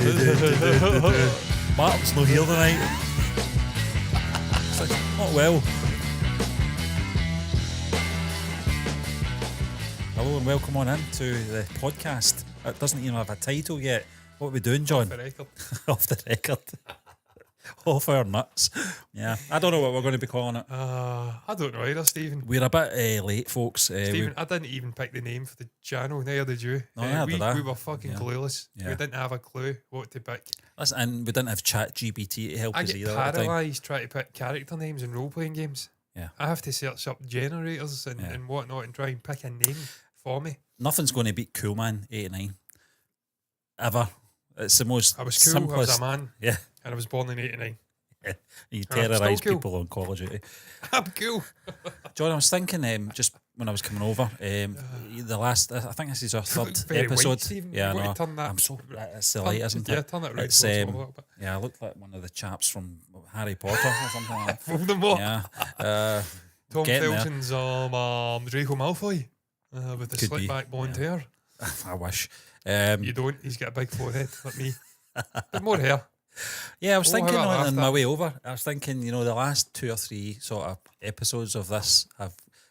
Martin's not here tonight. It's like, not well. Hello and welcome on in to the podcast. It doesn't even have a title yet. What are we doing, John? Off the record. Off the record. Off our nuts. Yeah, I don't know what we're going to be calling it. I don't know either, Stephen. We're a bit late, folks. Stephen, I didn't even pick the name for the channel, neither did you. No, neither did I. We were fucking clueless. Yeah. We didn't have a clue what to pick. Listen, and we didn't have ChatGPT to help us either. I get paralysed trying to pick character names in role-playing games. Yeah. I have to search up generators and whatnot and try and pick a name for me. Nothing's going to beat Cool Man 89. Ever. It's the most I was cool, simplest. I was a man. Yeah. And I was born in 89. Yeah. You And I'm terrorise still cool. people on Call of Duty. I'm cool. John, I was thinking just when I was coming over, the last, I think this is our third Very episode. white, Stephen. Yeah, You've got no, to turn that I'm so, it's the light, isn't it? Yeah, turn it right It's, so it's a little bit. yeah, I look like one of the chaps from Harry Potter or something like that. Voldemort. Yeah. Tom getting there. Felton's Draco Malfoy with the Could slick be, back blonde yeah. hair. I wish. You don't. He's got a big forehead like me. But more hair. Yeah, I was thinking how about on my that? way over, I was thinking, the last 2 or 3 sort of episodes of this,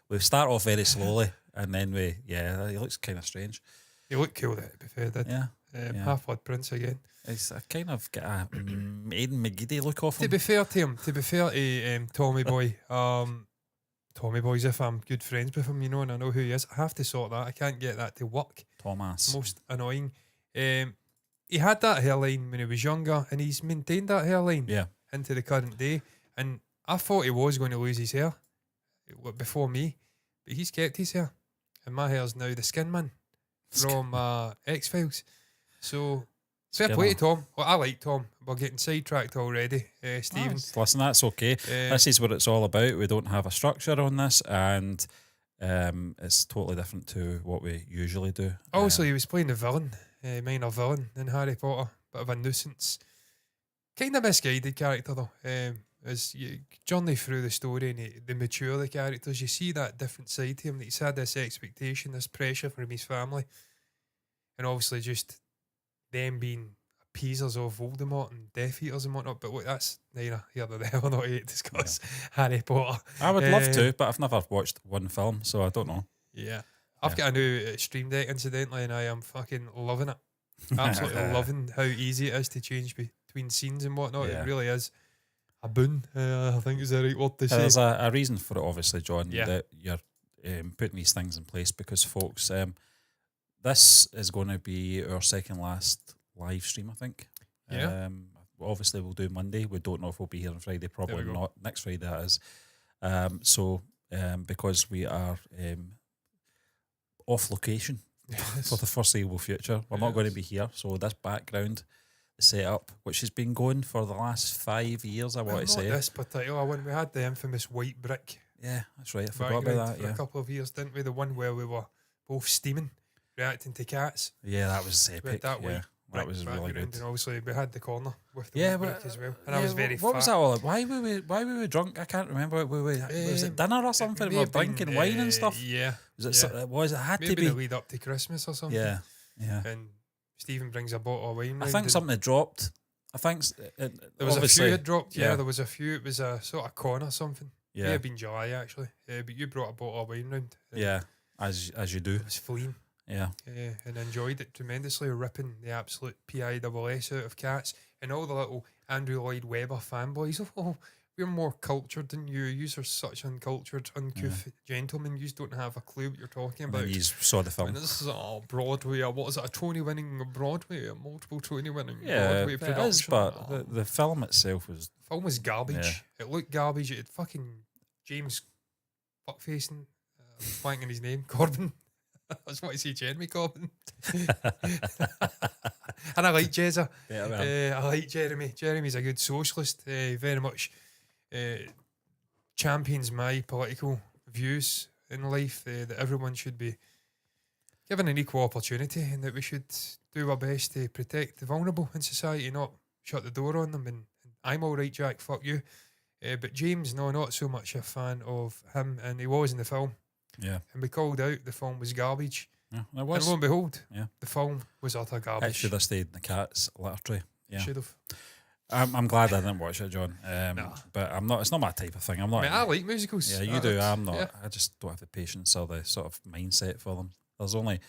we start off very slowly and then it looks kind of strange. You look cool, to be fair, did. Yeah. Half-blood prince again. It's I kind of got a Aidan McGeady look off To him. be fair to him, to Tommy Boy, Tommy Boy's if I'm good friends with him, and I know who he is, I have to sort that. I can't get that to work. Thomas. Most annoying. He had that hairline when he was younger, and he's maintained that hairline into the current day. And I thought he was going to lose his hair before me, but he's kept his hair, and my hair's now the Skin Man from X-Files. So fair play to Tom. Well, I like Tom. We're getting sidetracked already, Stephen. Listen, that's okay. This is what it's all about. We don't have a structure on this, and it's totally different to what we usually do. Also, he was playing the villain, minor villain in Harry Potter. Bit of a nuisance. Kind of misguided character though. As you journey through the story and they mature the characters, you see that different side to him, that he's had this expectation, this pressure from his family, and obviously just them being appeasers of Voldemort and Death Eaters and whatnot. But look, that's neither here nor there. We're not here to discuss Harry Potter. I would love to, but I've never watched one film, so I don't know. Yeah. I've got a new Stream Deck, incidentally, and I am fucking loving it. Absolutely loving how easy it is to change between scenes and whatnot. Yeah. It really is a boon, I think is the right word to say. There's a reason for it, obviously, John, Yeah. that you're putting these things in place because, folks, this is going to be our second last live stream, I think. Yeah. Obviously, we'll do Monday. We don't know if we'll be here on Friday. Probably go. not. Next Friday, that is. Because we are off location for the foreseeable future, we're not going to be here. So this background setup, which has been going for the last 5 years, I want to say. This particular one, we had the infamous white brick Yeah, that's right. I forgot about background that. for a couple of years, didn't we? The one where we were both steaming, reacting to cats. Yeah, that was We had epic. that white That was really background, good. and obviously we had the corner with the Yeah, white brick but as well. And I was very What fat. was that all? Why were we drunk? I can't remember. Was it dinner or something? It We may were have been, drinking wine and stuff. Yeah. Was it had Maybe to be? the lead up to Christmas or something. Yeah. And Stephen brings a bottle of wine. I round think and something had dropped. I think there was a obviously- few had dropped. Yeah, yeah. there was a few. It was a sort of con or something. May Yeah, have been July actually. But you brought a bottle of wine round. and yeah. As you do. It was fleeing. Yeah. And enjoyed it tremendously, ripping the absolute PISS out of cats and all the little Andrew Lloyd Webber fanboys. Oh, we're more cultured than you. You are such uncultured, uncouth gentlemen. You don't have a clue what you're talking And about. then you saw the film. And this is Broadway. What is it? A Tony-winning Broadway? A multiple Tony-winning Yeah, Broadway it production? is, but the film itself was. The film was garbage. Yeah. It looked garbage. It had fucking James fuckfacing, wanking his name, Corbin. I just want to say Jeremy Corbyn. And I like Jezza. Yeah, I like Jeremy. Jeremy's a good socialist. Very much champions my political views in life, that everyone should be given an equal opportunity and that we should do our best to protect the vulnerable in society, not shut the door on them. And I'm all right, Jack, fuck you. But James, no, not so much a fan of him, and he was in the film. Yeah. And we called out the film was garbage. Yeah, it And was. lo and behold, Yeah. the film was utter It garbage. should have stayed in the cat's litter tray. Yeah. Should have. I'm glad I didn't watch it, John. Nah. But I'm not. It's not my type of thing. I'm not. I mean, I like musicals. Yeah, you do. I'm not. Yeah. I just don't have the patience or the sort of mindset for them. There's only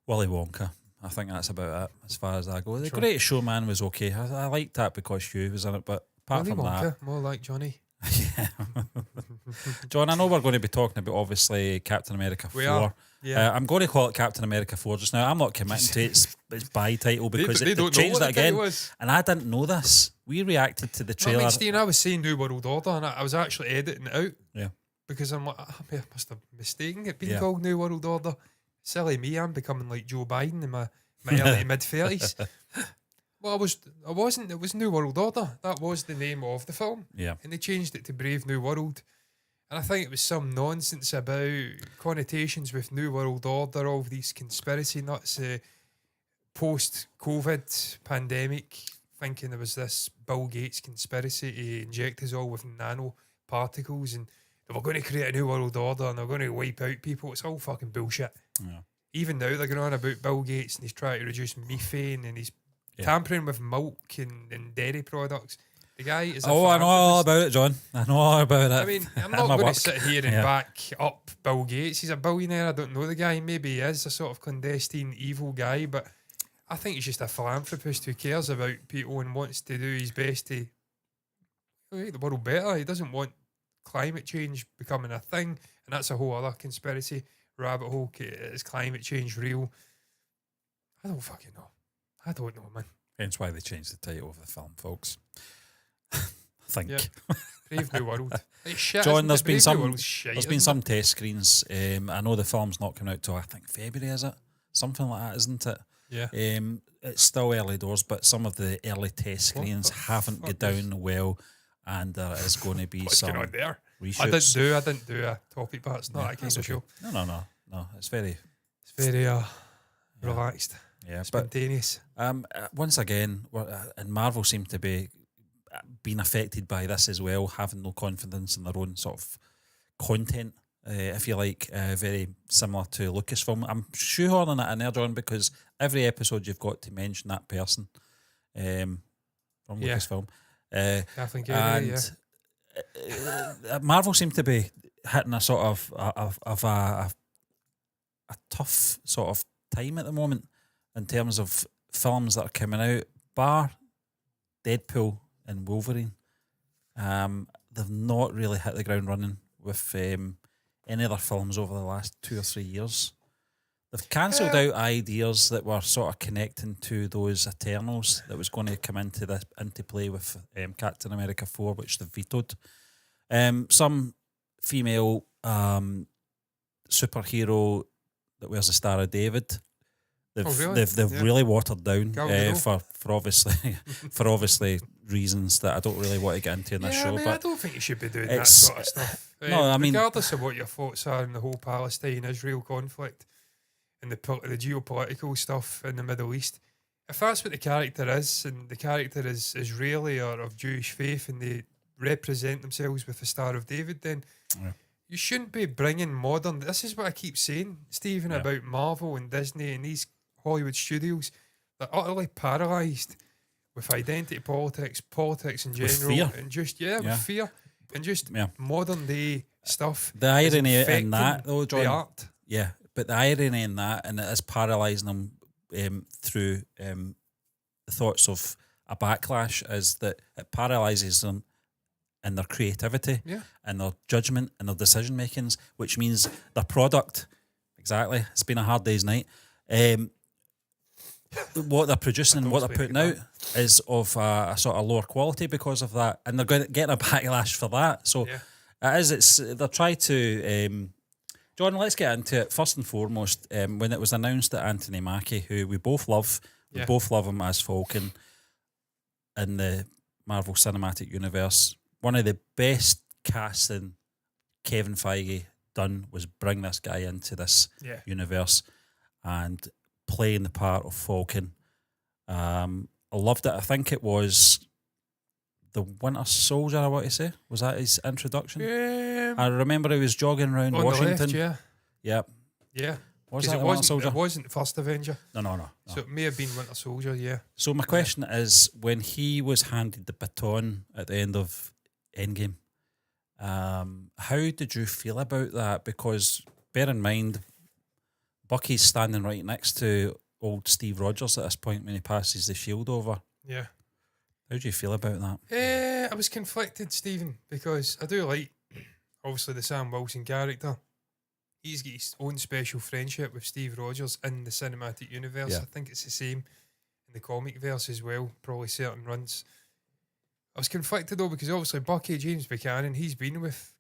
Willy Wonka. I think that's about it as far as I go. The Sure. Greatest Showman was okay. I liked that because Hugh was in it, but apart Willy from Wonka, more like Johnny. yeah. John, I know we're going to be talking about obviously Captain America 4. We are. Yeah. I'm going to call it Captain America 4 just now. I'm not committing to its by title because they they don't know changed what it the title again. was. And I didn't know this. We reacted to the I trailer. mean, Steve, I was saying New World Order, and I was actually editing it out. Yeah. Because I'm like, I must have mistaken it being Yeah. called New World Order. Silly me, I'm becoming like Joe Biden in my early mid-30s. Well, I wasn't. It was New World Order. That was the name of the film. Yeah. And they changed it to Brave New World. And I think it was some nonsense about connotations with New World Order, all of these conspiracy nuts, post-COVID pandemic, thinking there was this Bill Gates conspiracy to inject us all with nanoparticles and they were going to create a New World Order and they're going to wipe out people. It's all fucking bullshit. Yeah. Even now they're going on about Bill Gates and he's trying to reduce methane and he's tampering with milk and dairy products. The guy is I know all about it, John. I know all about it. I mean, I'm not My going work. to sit here and back up Bill Gates. He's a billionaire. I don't know the guy. Maybe he is a sort of clandestine evil guy, but I think he's just a philanthropist who cares about people and wants to do his best to make the world better. He doesn't want climate change becoming a thing, and that's a whole other conspiracy rabbit hole. Is climate change real? I don't fucking know. I don't know, man. Hence why they changed the title of the film, folks. I think. Yeah. Brave New World. It's shit, John, isn't there's it? been Brave New some. World's shite, There's been isn't some test screens. I know the film's not coming out till I think February, is it? Something like that, isn't it? Yeah. It's still early doors, but some of the early test screens haven't got down well, and there is going to be What's some going on there? reshoots. I didn't do a topic, but it's not that kind of show. No. It's very It's very relaxed, but spontaneous. once again, and Marvel seem to be being affected by this as well, having no confidence in their own sort of content. If you like, very similar to Lucasfilm. I'm shoehorning it in there, John, because every episode you've got to mention that person from Lucasfilm. Kathleen Kennedy, And Marvel seem to be hitting a sort of a tough sort of time at the moment in terms of films that are coming out, bar Deadpool and Wolverine. They've not really hit the ground running with any other films over the last 2 or 3 years. They've cancelled out ideas that were sort of connecting to those Eternals that was going to come into play with Captain America 4, which they've vetoed. Some female superhero that wears the Star of David. They've really watered down for obviously for obviously reasons that I don't really want to get into in this show. I But don't think you should be doing that sort of stuff. No, I mean, regardless of what your thoughts are in the whole Palestine-Israel conflict and the geopolitical stuff in the Middle East, if that's what the character is, and the character is Israeli or of Jewish faith, and they represent themselves with the Star of David, then you shouldn't be bringing modern. This is what I keep saying, Stephen, about Marvel and Disney and these Hollywood studios. They're utterly paralysed with identity politics in general, fear. and just with fear and just modern day stuff. The irony in that, though, John, the art. Yeah, but the irony in that, and it is paralysing them through the thoughts of a backlash, is that it paralyses them in their creativity and their judgment and their decision makings, which means their product, exactly, it's been a hard day's night. What they're producing and what they're putting out is of a sort of lower quality because of that, and they're getting a backlash for that. So they're trying to. John, let's get into it. First and foremost, when it was announced that Anthony Mackie, who we both love him as Falcon in the Marvel Cinematic Universe, one of the best casting Kevin Feige done was bring this guy into this universe and playing the part of Falcon. I loved it. I think it was the Winter Soldier, I want to say. Was that his introduction? I remember he was jogging around on Washington. the left, Yeah. Was 'Cause that the Winter Soldier? It wasn't the first Avenger. No. So it may have been Winter Soldier, yeah. So my question is, when he was handed the baton at the end of Endgame, how did you feel about that? Because bear in mind, Bucky's standing right next to old Steve Rogers at this point when he passes the shield over. Yeah. How do you feel about that? I was conflicted, Stephen, because I do like, obviously, the Sam Wilson character. He's got his own special friendship with Steve Rogers in the cinematic universe. Yeah. I think it's the same in the comic verse as well, probably certain runs. I was conflicted though because obviously Bucky, James Buchanan, he's been with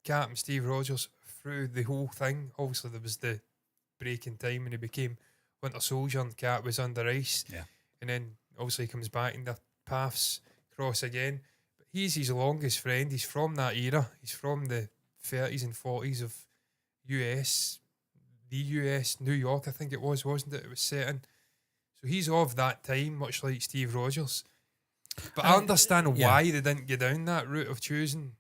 Cap and Steve Rogers through the whole thing. Obviously there was the break in time when he became Winter Soldier and Cap was under ice. Yeah. And then obviously he comes back and their paths cross again. But he's his longest friend. He's from that era. He's from the 30s and 40s of US, New York, I think it was, wasn't it? It was set in. So he's of that time, much like Steve Rogers. But I understand why they didn't go down that route of choosing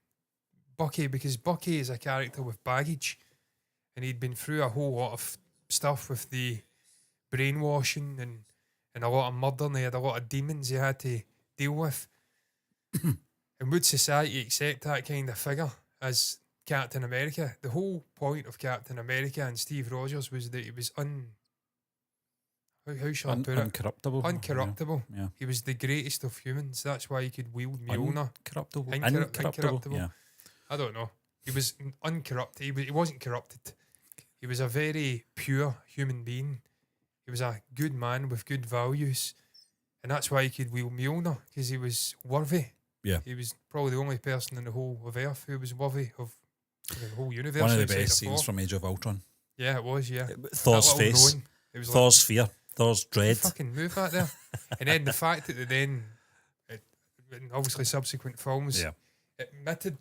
Bucky, because Bucky is a character with baggage, and he'd been through a whole lot of stuff with the brainwashing and a lot of murder, and he had a lot of demons he had to deal with. And would society accept that kind of figure as Captain America? The whole point of Captain America and Steve Rogers was that he was how shall I put it? Uncorruptible. Yeah. He was the greatest of humans. That's why he could wield Mjolnir. Incorruptible. Yeah. I don't know. He was uncorrupted. He wasn't corrupted. He was a very pure human being. He was a good man with good values. And that's why he could wield Mjolnir, because he was worthy. Yeah. He was probably the only person in the whole of Earth who was worthy of the whole universe. One of the best scenes from Age of Ultron. Yeah, it was, yeah. Thor's face. It was Thor's fear. Thor's dread. Fucking move that there. And then the fact that they then, in obviously subsequent films, admitted,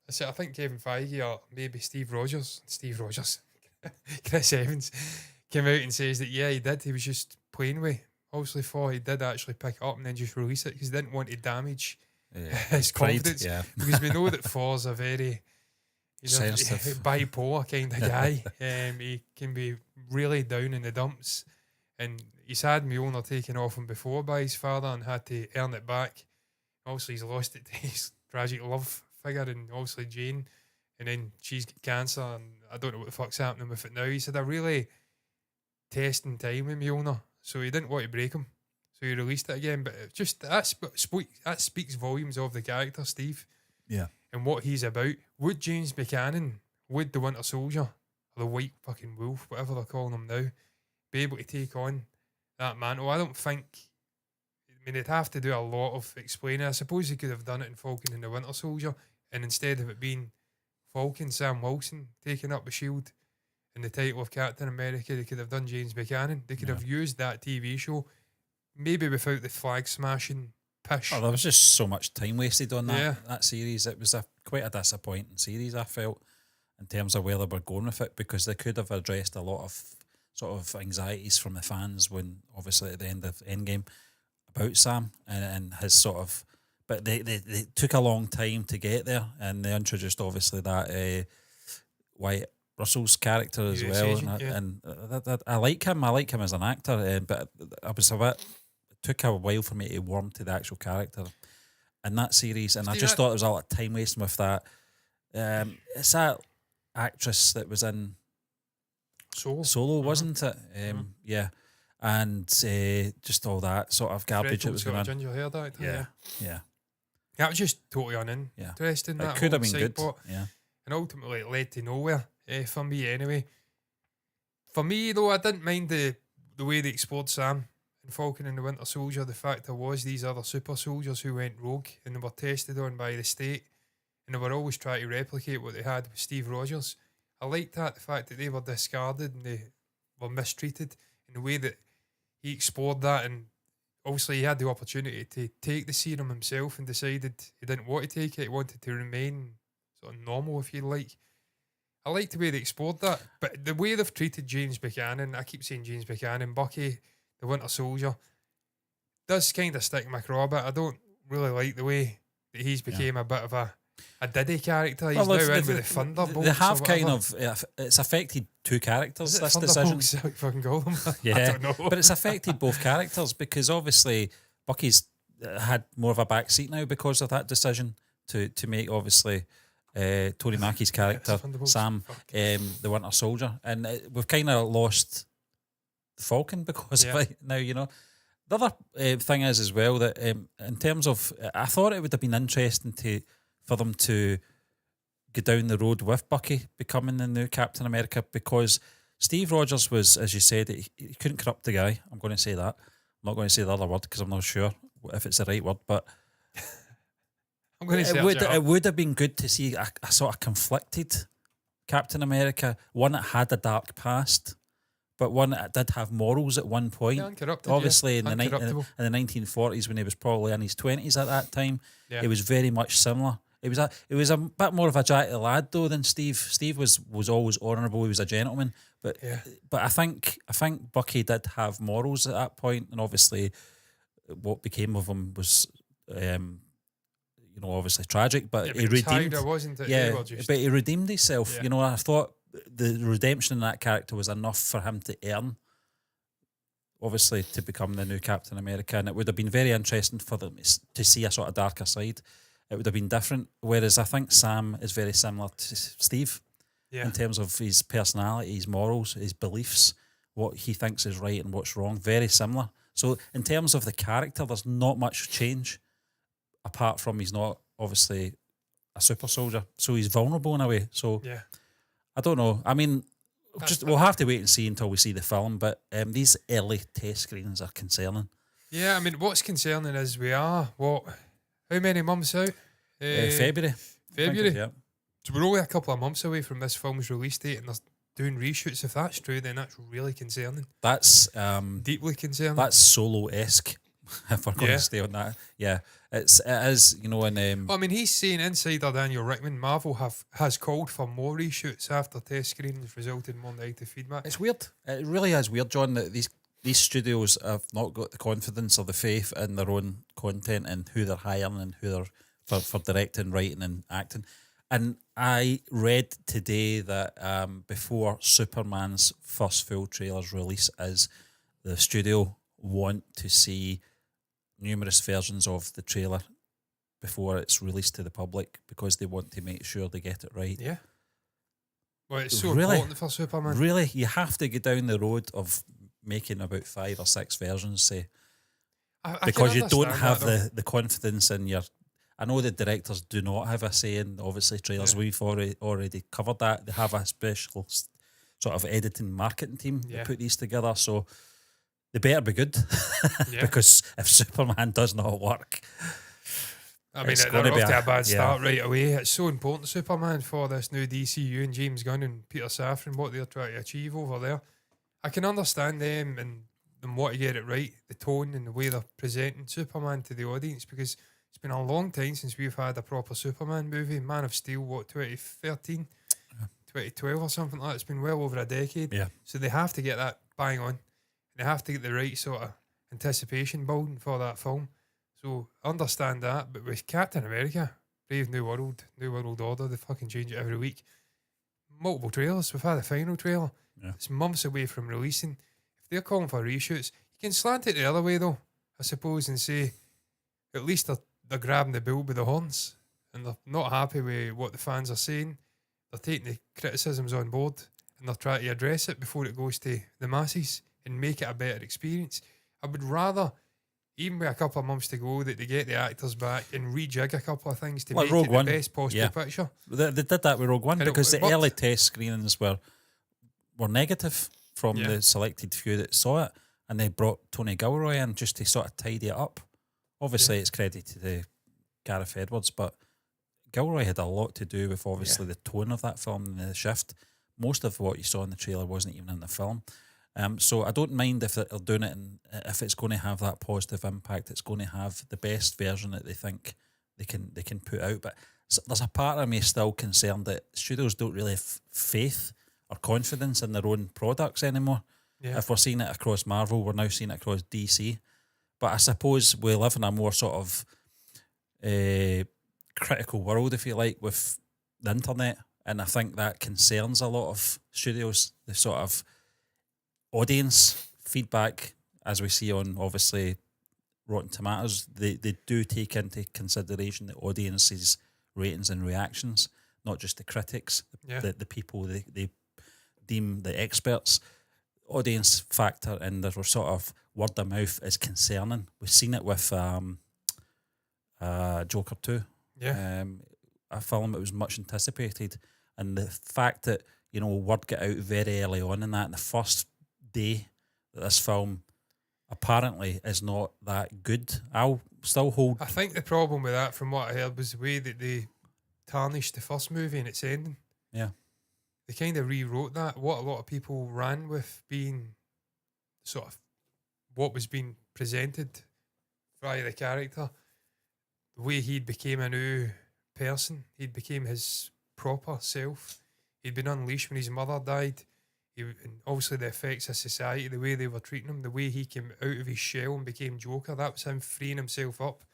I think Kevin Feige or maybe Steve Rogers, Chris Evans, came out and says that, yeah, he did. He was just playing with. Obviously, thought he did actually pick it up and then just release it because he didn't want to damage his confidence. Yeah. Because we know that Thor's a very sensitive, bipolar kind of guy. He can be really down in the dumps. And he's had Mjolnir taken off him before by his father and had to earn it back. Obviously, he's lost it to his tragic love figure and obviously Jane. And then she's got cancer and I don't know what the fuck's happening with it now. He's had a really testing time with Mjolnir. So he didn't want to break him. So he released it again. But it just that speaks volumes of the character, Steve. Yeah. And what he's about. Would James Buchanan, would the Winter Soldier, or the White fucking Wolf, whatever they're calling him now, be able to take on that mantle? I don't think. I mean, they'd have to do a lot of explaining. I suppose they could have done it in Falcon and the Winter Soldier, and instead of it being Falcon, Sam Wilson taking up the shield in the title of Captain America, they could have done James Buchanan. They could have used that TV show, maybe without the flag smashing pish. Oh, there was just so much time wasted on that series. It was quite a disappointing series, I felt, in terms of where they were going with it, because they could have addressed a lot of sort of anxieties from the fans when, obviously, at the end of Endgame about Sam and his sort of. But they took a long time to get there, and they introduced, obviously, that Wyatt Russell's character as US well. agent, and I like him. I like him as an actor, but I was a bit. It took a while for me to warm to the actual character in that series, and I just thought there was a lot of time wasting with that. It's that actress that was in Solo, wasn't it? Yeah, and just all that sort of garbage that was going on. Ginger hair, that, yeah. That was just totally uninteresting. It could have been good. Yeah, and ultimately it led to nowhere for me anyway. For me though, I didn't mind the way they explored Sam and Falcon and the Winter Soldier. The fact there was these other super soldiers who went rogue and they were tested on by the state, and they were always trying to replicate what they had with Steve Rogers. I liked that, the fact that they were discarded and they were mistreated, in the way that he explored that. And obviously he had the opportunity to take the serum himself and decided he didn't want to take it. He wanted to remain sort of normal, if you like. I like the way they explored that, but the way they've treated James Buchanan, I keep saying James Buchanan, Bucky, the Winter Soldier, does kind of stick in my craw a bit. I don't really like the way that he's became a bit of a a Diddy character. He's now in with the Thunderbolts. They have or kind whatever. of it's affected two characters. Is it This decision, Thunderbolts? I fucking call them. I yeah, don't know. but it's affected both characters because obviously Bucky's had more of a back seat now because of that decision to make obviously Tony Mackie's character Thunderbolts. Sam the Winter Soldier, and we've kind of lost the Falcon because of it now. You know, the other thing is as well that in terms of, I thought it would have been interesting for them to go down the road with Bucky becoming the new Captain America, because Steve Rogers was, as you said, he couldn't corrupt the guy. I'm going to say that. I'm not going to say the other word because I'm not sure if it's the right word, but I'm going to say it would have been good to see a sort of conflicted Captain America, one that had a dark past, but one that did have morals at one point. Yeah, uncorrupted, obviously in the Uncorruptible. in the 1940s when he was probably in his 20s at that time, Yeah. it was very much similar. It was a bit more of a jack the lad though than Steve. Steve was always honourable. He was a gentleman, but I think Bucky did have morals at that point, and obviously what became of him was obviously tragic. But he redeemed. Wasn't it? Yeah, Well, just, but he redeemed himself. Yeah. You know, I thought the redemption in that character was enough for him to earn, obviously, to become the new Captain America, and it would have been very interesting for them to see a sort of darker side. It would have been different. Whereas I think Sam is very similar to Steve in terms of his personality, his morals, his beliefs, what he thinks is right and what's wrong. Very similar. So in terms of the character, there's not much change apart from he's not obviously a super soldier. So he's vulnerable in a way. So I don't know. I mean, we'll have to wait and see until we see the film. But these early test screenings are concerning. Yeah, I mean, what's concerning is how many months out? February. February? Yeah. So we're only a couple of months away from this film's release date, and they're doing reshoots. If that's true, then that's really concerning. That's deeply concerning. That's Solo-esque, if we're going to stay on that. Yeah, it is, you know, and well, I mean, he's saying insider Daniel Rickman, Marvel has called for more reshoots after test screenings resulted in more negative feedback. It's weird. It really is weird, John, that these studios have not got the confidence or the faith in their own content and who they're hiring and who they're for directing, writing and acting. And I read today that before Superman's first full trailer's release the studio want to see numerous versions of the trailer before it's released to the public because they want to make sure they get it right. Yeah. Well, it's so Really? important for Superman. Really? You have to go down the road of making about 5 or 6 versions, say, because you don't have the confidence in your... I know the directors do not have a say in, obviously, trailers. Yeah. We've already covered that. They have a special sort of editing marketing team that put these together, so they better be good. Because if Superman does not work... I mean, they're off to a bad start right away. It's so important, Superman, for this new DCU and James Gunn and Peter Safran, what they're trying to achieve over there. I can understand them and want to get it right, the tone and the way they're presenting Superman to the audience, because it's been a long time since we've had a proper Superman movie. Man of Steel, 2013, 2012 or something like that. It's been well over a decade. Yeah. So they have to get that bang on. They have to get the right sort of anticipation building for that film. So I understand that, but with Captain America, Brave New World Order, they fucking change it every week. Multiple trailers. We've had a final trailer. Yeah. It's months away from releasing. If they're calling for reshoots, you can slant it the other way though, I suppose, and say at least they're grabbing the bull by the horns and they're not happy with what the fans are saying. They're taking the criticisms on board and they're trying to address it before it goes to the masses and make it a better experience. I would rather, even with a couple of months to go, that they get the actors back and rejig a couple of things to make Rogue it One. the best possible picture. They did that with Rogue One And because it the worked. early test screenings were negative from the selected few that saw it, and they brought Tony Gilroy in just to sort of tidy it up. Obviously, it's credit to Gareth Edwards, but Gilroy had a lot to do with obviously the tone of that film and the shift. Most of what you saw in the trailer wasn't even in the film. So I don't mind if they're doing it, and if it's going to have that positive impact, it's going to have the best version that they think they can put out. But there's a part of me still concerned that studios don't really have faith or confidence in their own products anymore. Yeah. If we're seeing it across Marvel, we're now seeing it across DC. But I suppose we live in a more sort of critical world, if you like, with the internet, and I think that concerns a lot of studios. The sort of audience feedback, as we see on obviously Rotten Tomatoes, they do take into consideration the audience's ratings and reactions, not just the critics, the people they deem the experts. Audience factor, and their sort of word of mouth is concerning. We've seen it with Joker 2. Yeah. A film that was much anticipated, and the fact that, you know, word got out very early on in that, and the first day that this film apparently is not that good. I'll still hold. I think the problem with that, from what I heard, was the way that they tarnished the first movie and its ending. Yeah. They kind of rewrote that. What a lot of people ran with being sort of what was being presented by the character, the way he became a new person, he became his proper self. He'd been unleashed when his mother died. And obviously the effects of society, the way they were treating him, the way he came out of his shell and became Joker, that was him freeing himself up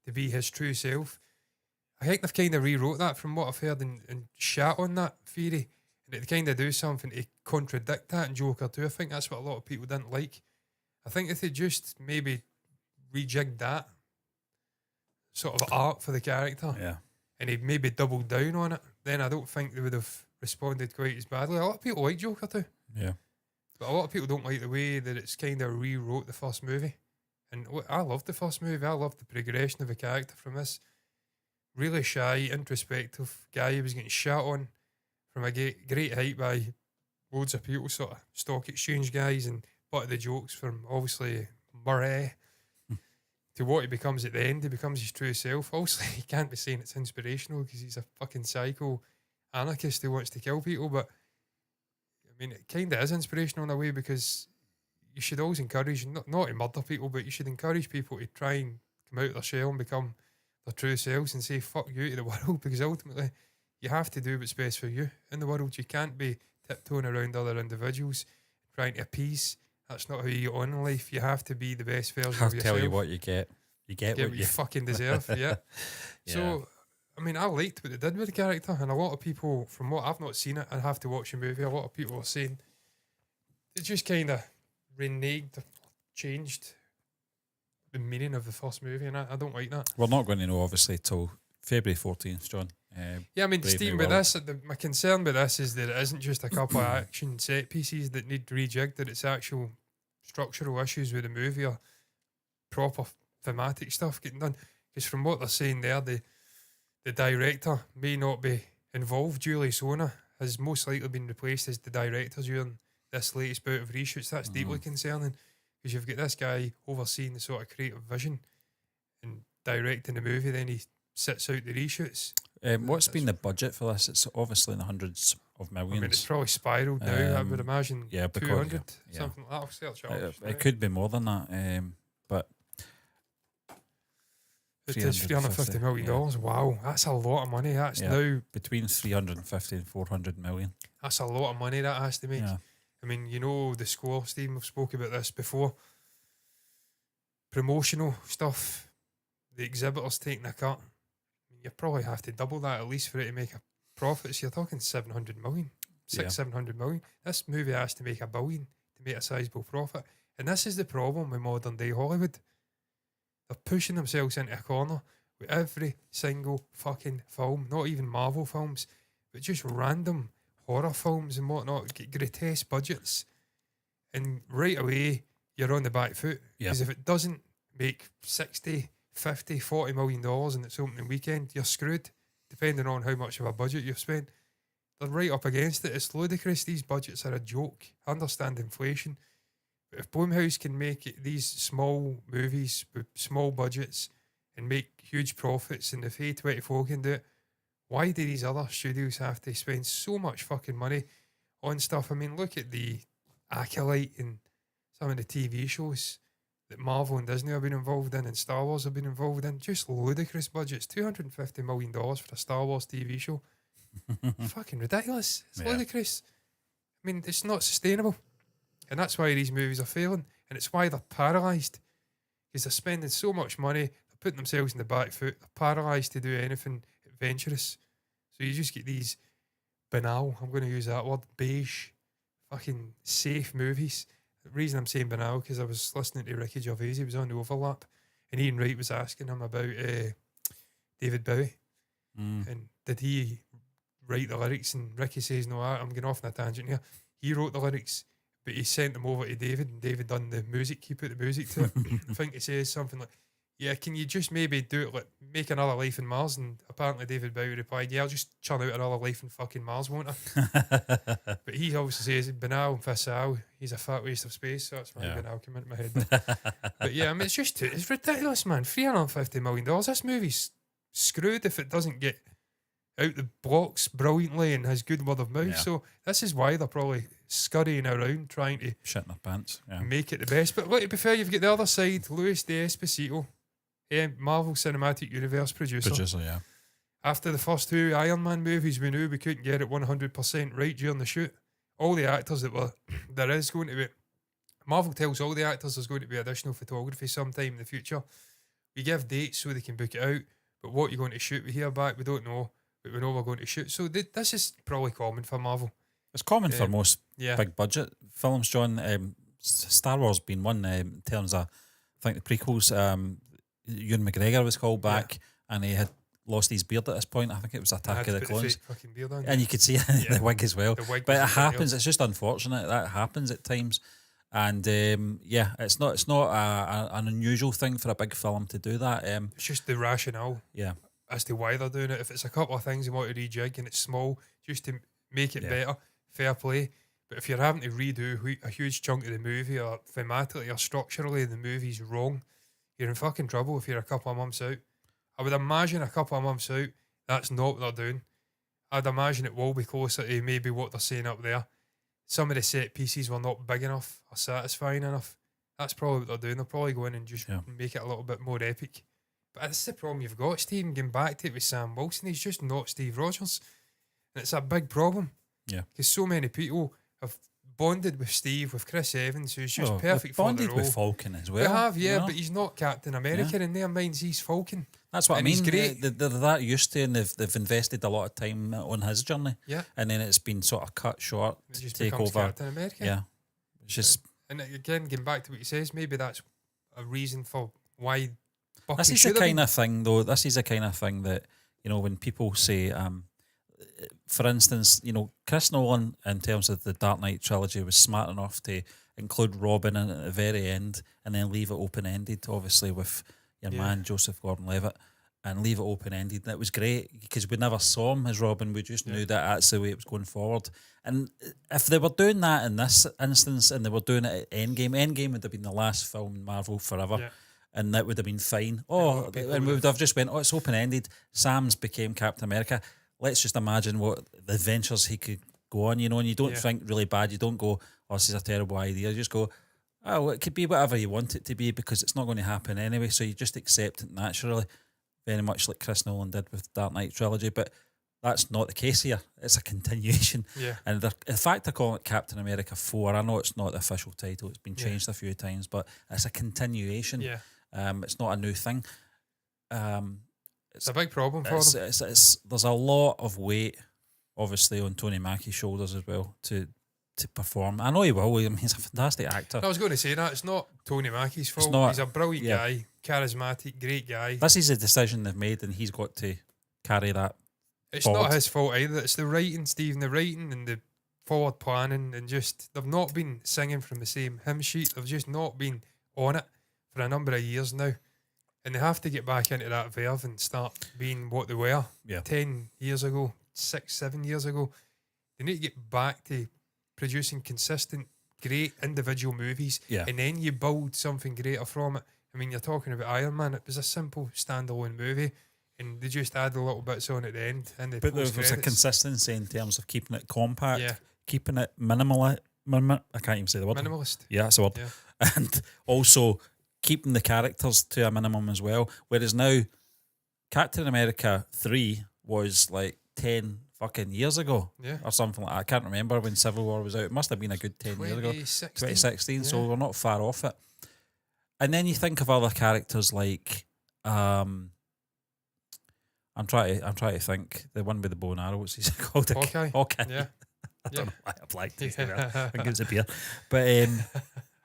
to be his true self. I think they've kind of rewrote that from what I've heard and shat on that theory. And they kind of do something to contradict that in Joker 2. I think that's what a lot of people didn't like. I think if they just maybe rejigged that sort of art for the character, and he'd maybe doubled down on it, then I don't think they would have responded quite as badly. A lot of people like Joker 2. Yeah. But a lot of people don't like the way that it's kind of rewrote the first movie. And I loved the first movie. I loved the progression of the character from this really shy, introspective guy who was getting shot on from a great height by loads of people, sort of stock exchange guys, and butt of the jokes from obviously Murray to what he becomes at the end. He becomes his true self. Obviously, he can't be saying it's inspirational because he's a fucking psycho anarchist who wants to kill people, but I mean, it kind of is inspirational in a way, because you should always encourage, not to murder people, but you should encourage people to try and come out of their shell and become their true selves and say fuck you to the world, because ultimately you have to do what's best for you in the world. You can't be tiptoeing around other individuals trying to appease. That's not how you get on in life. You have to be the best version of yourself. I'll tell you what, you get what you fucking deserve. Yeah. So I mean, I liked what they did with the character, and a lot of people, from what I've not seen it, I have to watch the movie, a lot of people are saying it just kind of reneged, changed the meaning of the first movie, and I don't like that. We're not going to know, obviously, till February 14th, John. Yeah, I mean, Steve, with this, my concern with this is that it isn't just a couple of action set pieces that need rejigged, that it's actual structural issues with the movie or proper thematic stuff getting done. Because from what they're saying there, the director may not be involved. Julie Sona has most likely been replaced as the director during this latest bout of reshoots. That's deeply concerning, because you've got this guy overseeing the sort of creative vision and directing the movie, then he sits out the reshoots. What's been the budget for this? It's obviously in the hundreds of millions. I mean, it's probably spiralled now. I would imagine 200, something like that. I'll search it could be more than that, but it is $350 million. Wow, that's a lot of money. That's now between 350 and 400 million. That's a lot of money that has to make. I mean, you know the score, Steve, we've spoken about this before. Promotional stuff, the exhibitors taking a cut. You probably have to double that at least for it to make a profit. So you're talking 700 million, 700 million. This movie has to make $1 billion to make a sizable profit. And this is the problem with modern day Hollywood. They're pushing themselves into a corner with every single fucking film, not even Marvel films, but just random horror films and whatnot, get grotesque budgets. And right away, you're on the back foot. Because if it doesn't make 60, 50, 40 million dollars in its opening weekend, you're screwed, depending on how much of a budget you've spent. They're right up against it. It's ludicrous. These budgets are a joke. I understand inflation. But if Blumhouse can make these small movies with small budgets and make huge profits, and if A24 can do it, why do these other studios have to spend so much fucking money on stuff? I mean, look at the Acolyte and some of the TV shows that Marvel and Disney have been involved in and Star Wars have been involved in. Just ludicrous budgets. $250 million for a Star Wars TV show. Fucking ridiculous. It's ludicrous. I mean, it's not sustainable. And that's why these movies are failing. And it's why they're paralysed. Because they're spending so much money, they're putting themselves in the back foot. They're paralysed to do anything adventurous. So you just get these banal, I'm going to use that word, beige, fucking safe movies. The reason I'm saying banal, because I was listening to Ricky Gervais, he was on the Overlap, and Ian Wright was asking him about David Bowie. And did he write the lyrics? And Ricky says, no, I'm going off on a tangent here. He wrote the lyrics, but he sent them over to David, and David done the music. He put the music to it. I think he says something like, yeah, can you just maybe do it, like make another life in Mars? And apparently David Bowie replied, yeah, I'll just churn out another life in fucking Mars, won't I? But he obviously says banal and facile, he's a fat waste of space, so that's why banal came into my head. But yeah, I mean, it's ridiculous, man. $350 million. This movie's screwed if it doesn't get out the blocks brilliantly and has good word of mouth. So this is why they're probably scurrying around trying to shit in their pants, make it the best. But look, to be fair, you've got the other side, Louis D'Esposito, Marvel Cinematic Universe producer. Yeah. After the first two Iron Man movies, we knew we couldn't get it 100% right during the shoot. All the actors there is going to be, Marvel tells all the actors there's going to be additional photography sometime in the future. We give dates so they can book it out, but what you're going to shoot, we hear back, we don't know, but we know we're going to shoot. So this is probably common for Marvel. It's common for most big budget films, John. Star Wars being one in terms of, I think the prequels, Ewan McGregor was called back and he had lost his beard at this point. I think it was Attack of the Clones. And you could see the wig as well. But it happens. It's just unfortunate that happens at times. And it's not an unusual thing for a big film to do that. It's just the rationale as to why they're doing it. If it's a couple of things you want to rejig and it's small, just to make it better, fair play. But if you're having to redo a huge chunk of the movie, or thematically or structurally the movie's wrong, you're in fucking trouble if you're a couple of months out. I would imagine a couple of months out, that's not what they're doing. I'd imagine it will be closer to maybe what they're saying up there. Some of the set pieces were not big enough or satisfying enough. That's probably what they're doing. They'll probably go in and just make it a little bit more epic. But that's the problem you've got, Steve, getting back to it with Sam Wilson. He's just not Steve Rogers. And it's a big problem. Yeah. Because so many people have bonded with Steve, with Chris Evans, who's just perfect for the role. Bonded with Falcon as well. They have, but he's not Captain America. In their minds, he's Falcon. That's what I mean. He's great. They're that used to, and they've invested a lot of time on his journey. Yeah. And then it's been sort of cut short to take over. Captain America. Yeah. It's just. And again, getting back to what he says, maybe that's a reason for why Bucky This is the kind of thing, though. This is the kind of thing that, when people say, for instance, Chris Nolan, in terms of the Dark Knight trilogy, was smart enough to include Robin in at the very end and then leave it open-ended, obviously, with your man, Joseph Gordon-Levitt, and leave it open-ended. And it was great because we never saw him as Robin. We just knew that that's the way it was going forward. And if they were doing that in this instance and they were doing it at Endgame would have been the last film in Marvel forever. Yeah. And that would have been fine. And we would have just went, it's open-ended. Sam's became Captain America. Let's just imagine what the adventures he could go on, and you don't think really bad. You don't go, this is a terrible idea. You just go, it could be whatever you want it to be because it's not going to happen anyway. So you just accept it naturally, very much like Chris Nolan did with Dark Knight trilogy. But that's not the case here. It's a continuation. Yeah. And the fact they're calling it Captain America 4, I know it's not the official title. It's been changed a few times, but it's a continuation. Yeah. It's not a new thing. It's a big problem for them. There's a lot of weight, obviously, on Tony Mackie's shoulders as well to perform. I know he will. I mean, he's a fantastic actor. I was going to say that. It's not Tony Mackie's fault. He's a brilliant guy, charismatic, great guy. This is a decision they've made, and he's got to carry that. It's not his fault either. It's the writing, Stephen, the writing and the forward planning, and just they've not been singing from the same hymn sheet. They've just not been on it for a number of years now. And they have to get back into that verve and start being what they were 10 years ago, 6, 7 years ago. They need to get back to producing consistent, great individual movies. Yeah. And then you build something greater from it. I mean, you're talking about Iron Man. It was a simple standalone movie. And they just add a little bits on at the end. And but there was a consistency in terms of keeping it compact, keeping it minimal. I can't even say the word. Minimalist. Yeah, that's the word. Yeah. And also keeping the characters to a minimum as well. Whereas now, Captain America 3 was like 10 fucking years ago or something like that. I can't remember when Civil War was out. It must have been a good 10 years ago. 2016, so we're not far off it. And then you think of other characters like I'm trying to think. The one with the bow and arrow. What's he called? Hawkeye. Hawkeye. Yeah. I don't know why I applied to it. Yeah. I think it was a beer. But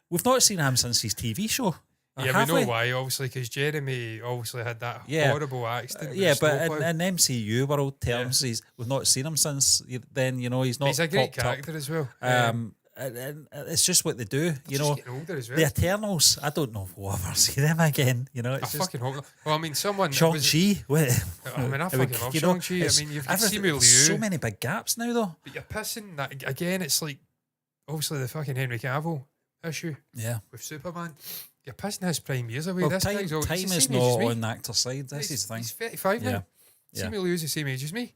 we've not seen him since his TV show. Yeah, have we know why, obviously, because Jeremy obviously had that Yeah. horrible accident. with Yeah, the but snowplow. in MCU world terms, we've not seen him since then. You know, he's not. He's a great popped up. character as well. And it's just what they do. You He's know, just getting older as well. the Eternals. I don't know if we'll ever see them again. You know, I it's just fucking hope not. Well, I mean, someone. Shang-Chi. I mean, I fucking love Shang-Chi. I mean, you've got Simu Liu. So many big gaps now, though. But you're pissing that again. It's like obviously the fucking Henry Cavill issue Yeah. with Superman. You're pissing his prime years away. Well, this time guy's old. is He's the same not age as me. on the actor's side. This is the thing. He's 35 Yeah. now. Yeah. Simu Liu's the same age as me.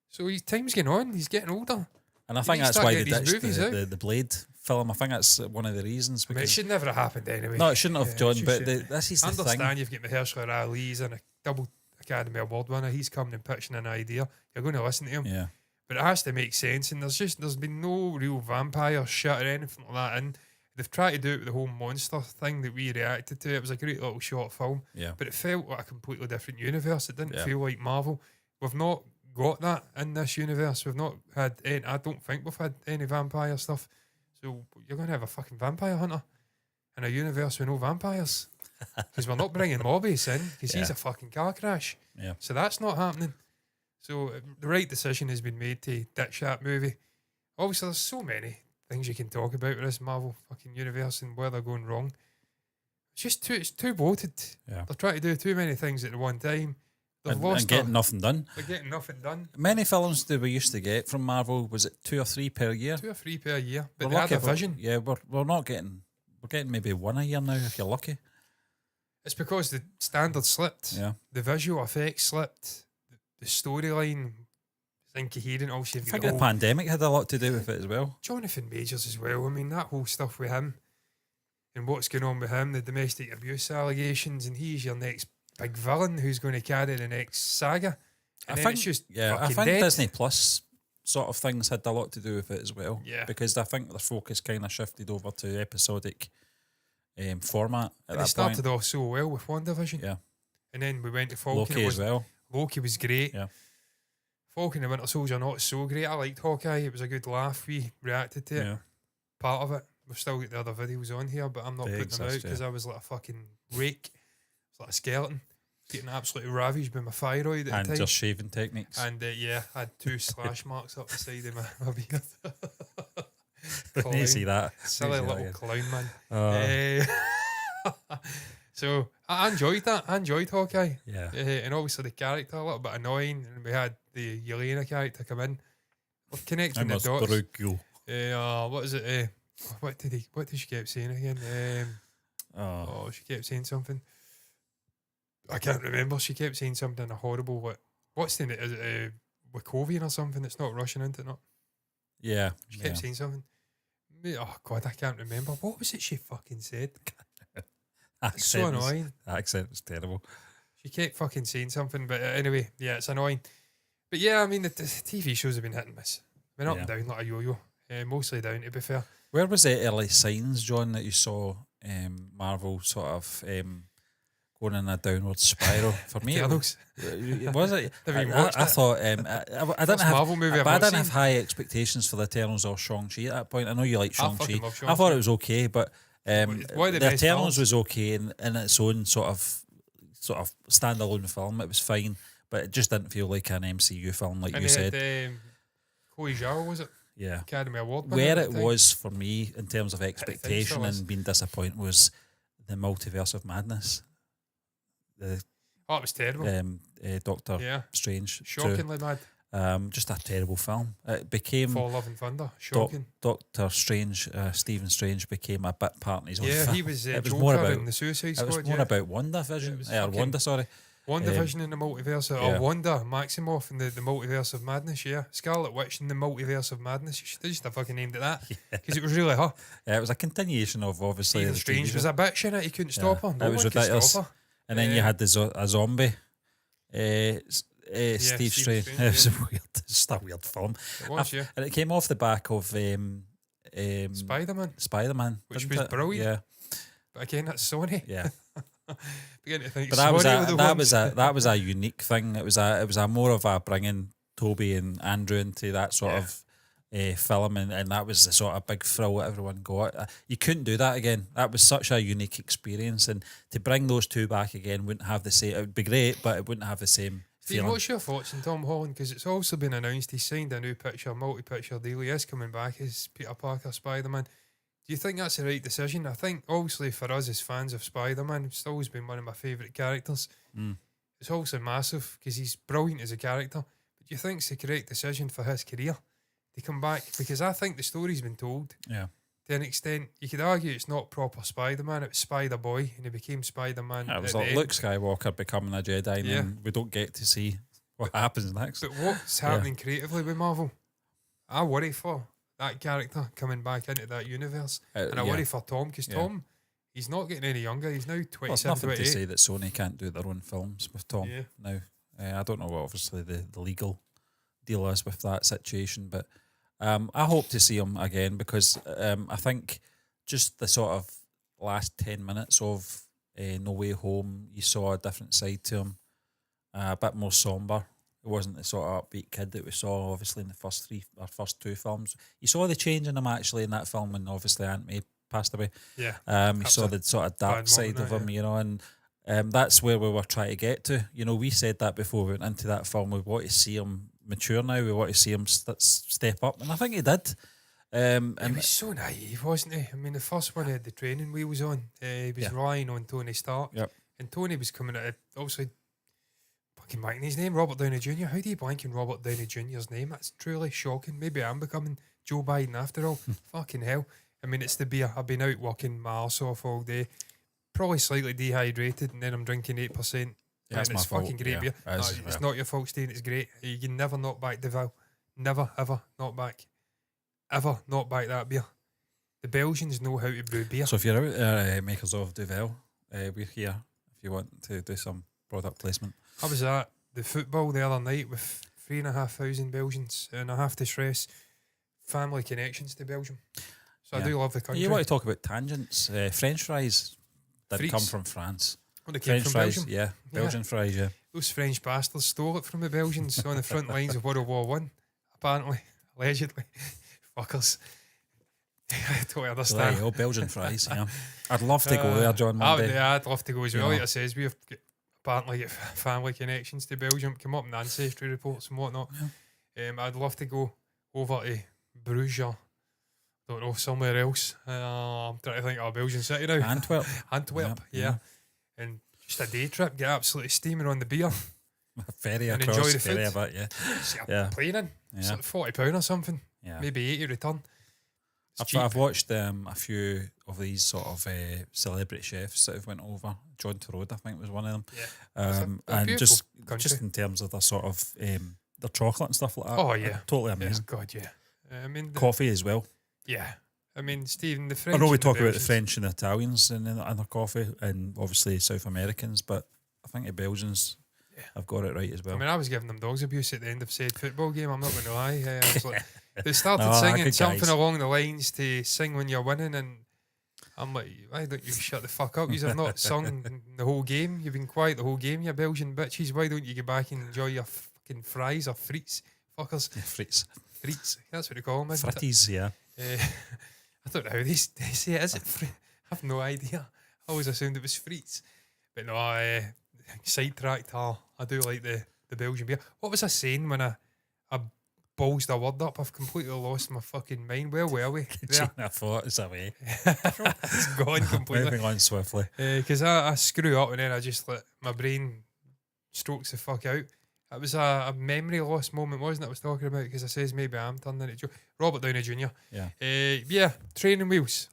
So his time's getting on. He's getting older. And I You think need to that's start why they getting these ditched movies out. the Blade film. I think that's one of the reasons. I mean, it Because should never have happened anyway. no, it shouldn't have, Yeah, John. it's But just, this is I the understand thing. you've got Mahershala Ali's and a double Academy Award winner. He's coming and pitching an idea. You're going to listen to him. Yeah. But it has to make sense. And there's been no real vampire shit or anything like that. And they've tried to do it with the whole monster thing that we reacted to. It was a great little short film. Yeah. But it felt like a completely different universe. It didn't Yeah. feel like Marvel. We've not got that in this universe. We've not had any, I don't think we've had any vampire stuff. So you're going to have a fucking vampire hunter in a universe with no vampires. Because we're not bringing Morbius in because he's Yeah. a fucking car crash. Yeah. So that's not happening. So the right decision has been made to ditch that movie. Obviously, there's so many things you can talk about with this Marvel fucking universe and where they're going wrong. It's too bloated. Yeah. They're trying to do too many things at the one time. They've And lost getting nothing done. they're getting nothing done. Many films that we used to get from Marvel, was it 2 or 3 per year? 2 or 3 per year. But We're they had lucky a if we're- vision. Yeah, we're not getting. We're getting maybe 1 a year now if you're lucky. It's because the standard slipped. Yeah. The visual effects slipped. The storyline is incoherent. Also, I you've got think the the whole pandemic had a lot to do with it as well. Jonathan Majors as well. I mean, that whole stuff with him and what's going on with him, the domestic abuse allegations, and he's your next big villain who's going to carry the next saga. And I then think it's just I fucking think dead. Disney Plus sort of things had a lot to do with it as well. Yeah. Because I think their focus kind of shifted over to episodic format at And that it started point. off so well with WandaVision. Yeah. And then we went to Falcon. Loki It as well. Loki was great. Yeah. Falcon and Winter Soldier not so great. I liked Hawkeye. It was a good laugh. We reacted to it. Yeah. Part of it. We've still got the other videos on here, but I'm not They putting them out exist, because yeah. I was like a fucking rake. I was like a skeleton. Getting absolutely ravaged by my thyroid at And the time. just shaving techniques. And yeah, I had 2 slash marks up the side of my beard. I need to see that. Silly Need to see little that clown man. again. So I enjoyed that. I enjoyed Hawkeye. Yeah. And obviously the character a little bit annoying. And we had the Yelena character come in. We're I connecting the must dots. break you. What is it? What did she keep saying again? She kept saying something. I can't remember. She kept saying something horrible. What's the name? Is it Wakovian or something? It's not Russian, isn't it? Not. Yeah. She kept saying something. Oh God, I can't remember. What was it she fucking said? It's so annoying. Accent was terrible. She kept fucking saying something, but anyway, yeah, it's annoying. But yeah, I mean, the TV shows have been hit and miss. Been up and down like a yo-yo. Mostly down, to be fair. Where was the early signs, John, that you saw Marvel sort of going in a downward spiral? For me, Eternals. was it? Have you I watched it? thought I didn't First have Marvel movie I've but I not didn't seen. have high expectations for the Eternals or Shang-Chi at that point. I know you like I fucking Shang-Chi. love I thought Shang-Chi. it was okay, but One of the the best Eternals films. was okay in its own sort of standalone film. It was fine, but it just didn't feel like an MCU film, like And you they said. had Chloe Zhao, was it? Yeah. Academy Award winner Where at it the time. was for me in terms of think so, expectation was. and being disappointed was the Multiverse of Madness. The Oh, it was terrible. Doctor Yeah. Strange. 2. Shockingly bad. Just a terrible film. It became For Love and Thunder. Shocking. Doctor Strange. Stephen Strange became a bit part in his own Yeah, film. he was It was Joker more about in the Suicide Squad. it was more yeah. about WandaVision. It was Or fucking- Wanda, sorry. WandaVision in the multiverse, yeah. or Wanda Maximoff in the multiverse of madness, yeah. Scarlet Witch in the multiverse of madness. You should have just have fucking named it that because it was really her. Yeah, it was a continuation of obviously Stephen the Strange TV was show. a bitch in it. He couldn't stop her. No it was one could ridiculous. stop her. And then you had a zombie. Steve Steve Strange. Strange, It was a yeah. weird, just a weird film. It was, yeah. And it came off the back of Spider-Man, Spider-Man, Which didn't was it? brilliant. Yeah, but again, that's Sony. yeah. Begin to think. But that was sorry a with the that ones. was a that was a unique thing. It was a more of a bringing Toby and Andrew into that sort of film, and that was the sort of big thrill that everyone got. You couldn't do that again. That was such a unique experience, and to bring those two back again wouldn't have the same. It would be great, but it wouldn't have the same Steve, feeling. what's your thoughts on Tom Holland? Because it's also been announced he signed a new multi-picture deal. He is coming back as Peter Parker Spider-Man. Do you think that's the right decision? I think, obviously, for us as fans of Spider-Man, it's always been one of my favourite characters. It's also massive because he's brilliant as a character. But do you think it's the correct decision for his career to come back? Because I think the story's been told. Yeah. To an extent, you could argue it's not proper Spider-Man, it was Spider-Boy, and he became Spider-Man. Yeah, it was at like the Luke end. Skywalker becoming a Jedi, and then we don't get to see what happens next. But what's happening creatively with Marvel? I worry for that character coming back into that universe. And I worry for Tom, because Tom, he's not getting any younger. He's now 27, Well, it's nothing 28. to say that Sony can't do their own films with Tom now. I don't know what obviously the legal deal is with that situation, but I hope to see him again because I think just the sort of last 10 minutes of No Way Home, you saw a different side to him, a bit more somber. It wasn't the sort of upbeat kid that we saw obviously in the first two films. You saw the change in him actually in that film when obviously Aunt May passed away. Yeah. You saw the sort of dark side of him, you know, and that's where we were trying to get to. You know, we said that before we went into that film. We want to see him mature now. We want to see him step up, and I think he did. And he was so naive, wasn't he? I mean, the first one he had the training wheels on. He was relying on Tony Stark, and Tony was coming at it. Obviously, fucking blanking his name, Robert Downey Jr. How do you blank in Robert Downey Jr.'s name? That's truly shocking. Maybe I'm becoming Joe Biden after all. Fucking hell. I mean, it's the beer. I've been out working my arse off all day. Probably slightly dehydrated, and then I'm drinking 8%. Yeah, and it's fucking great beer. It's not your fault, Steve. It's great. You can never knock back DeVille. Never, ever knock back. Ever knock back that beer. The Belgians know how to brew beer. So if you're out there, makers of Duvel, we're here if you want to do some product placement. I was at the football the other night with 3,500 Belgians, and I have to stress family connections to Belgium. So I do love the country. You want to talk about tangents? French fries did Frites. come from France. Oh, they came French from fries, Belgium. Belgian fries, Those French bastards stole it from the Belgians on the front lines of World War One, apparently, allegedly. Fuckers. I totally understand. Right, Belgian fries, yeah. I'd love to go there, John, one day. Yeah, I'd love to go as well. Yeah. Like I says, we've apparently got family connections to Belgium, come up in ancestry reports and whatnot. Yeah. I'd love to go over to Bruges or, don't know, somewhere else. I'm trying to think of a Belgian city now. Antwerp. Yeah. And just a day trip, get absolutely steaming on the beer. Ferry and across, enjoy the ferry food. about, yeah. See a Yeah. plane in. It's Yeah. like £40 or something. Yeah. Maybe 80 return. I've watched a few of these sort of celebrity chefs that have went over. John Torode, I think, was one of them. Yeah. And just country. in terms of their sort of their chocolate and stuff like that. Oh, yeah. Totally amazing. God, yeah. I mean, Coffee as well. yeah. I mean, Stephen, the French. I know we and talk about the Belgians- French and the Italians in their coffee, and obviously South Americans, but I think the Belgians have got it right as well. I mean, I was giving them dogs abuse at the end of said football game. I'm not going to lie. I was like, they started No, singing good something guys. along the lines to sing when you're winning, and I'm like, why don't you shut the fuck up? You have not sung the whole game. You've been quiet the whole game, you Belgian bitches. Why don't you get back and enjoy your fucking fries or frites? Fuckers. Frites. Frites. That's what they call them, isn't it? Fritties, yeah. I don't know how they say it. Is it I have no idea. I always assumed it was frites. But no, I sidetracked. I do like the Belgian beer. What was I saying when I ballsed a word up? I've completely lost my fucking mind. Where were we? There. I thought it's away. It's gone completely. Moving on swiftly. Because I screw up and then I just let my brain strokes the fuck out. It was a memory loss moment, wasn't it? I was talking about because I says maybe I'm turning it. Robert Downey Jr. Yeah. Training wheels.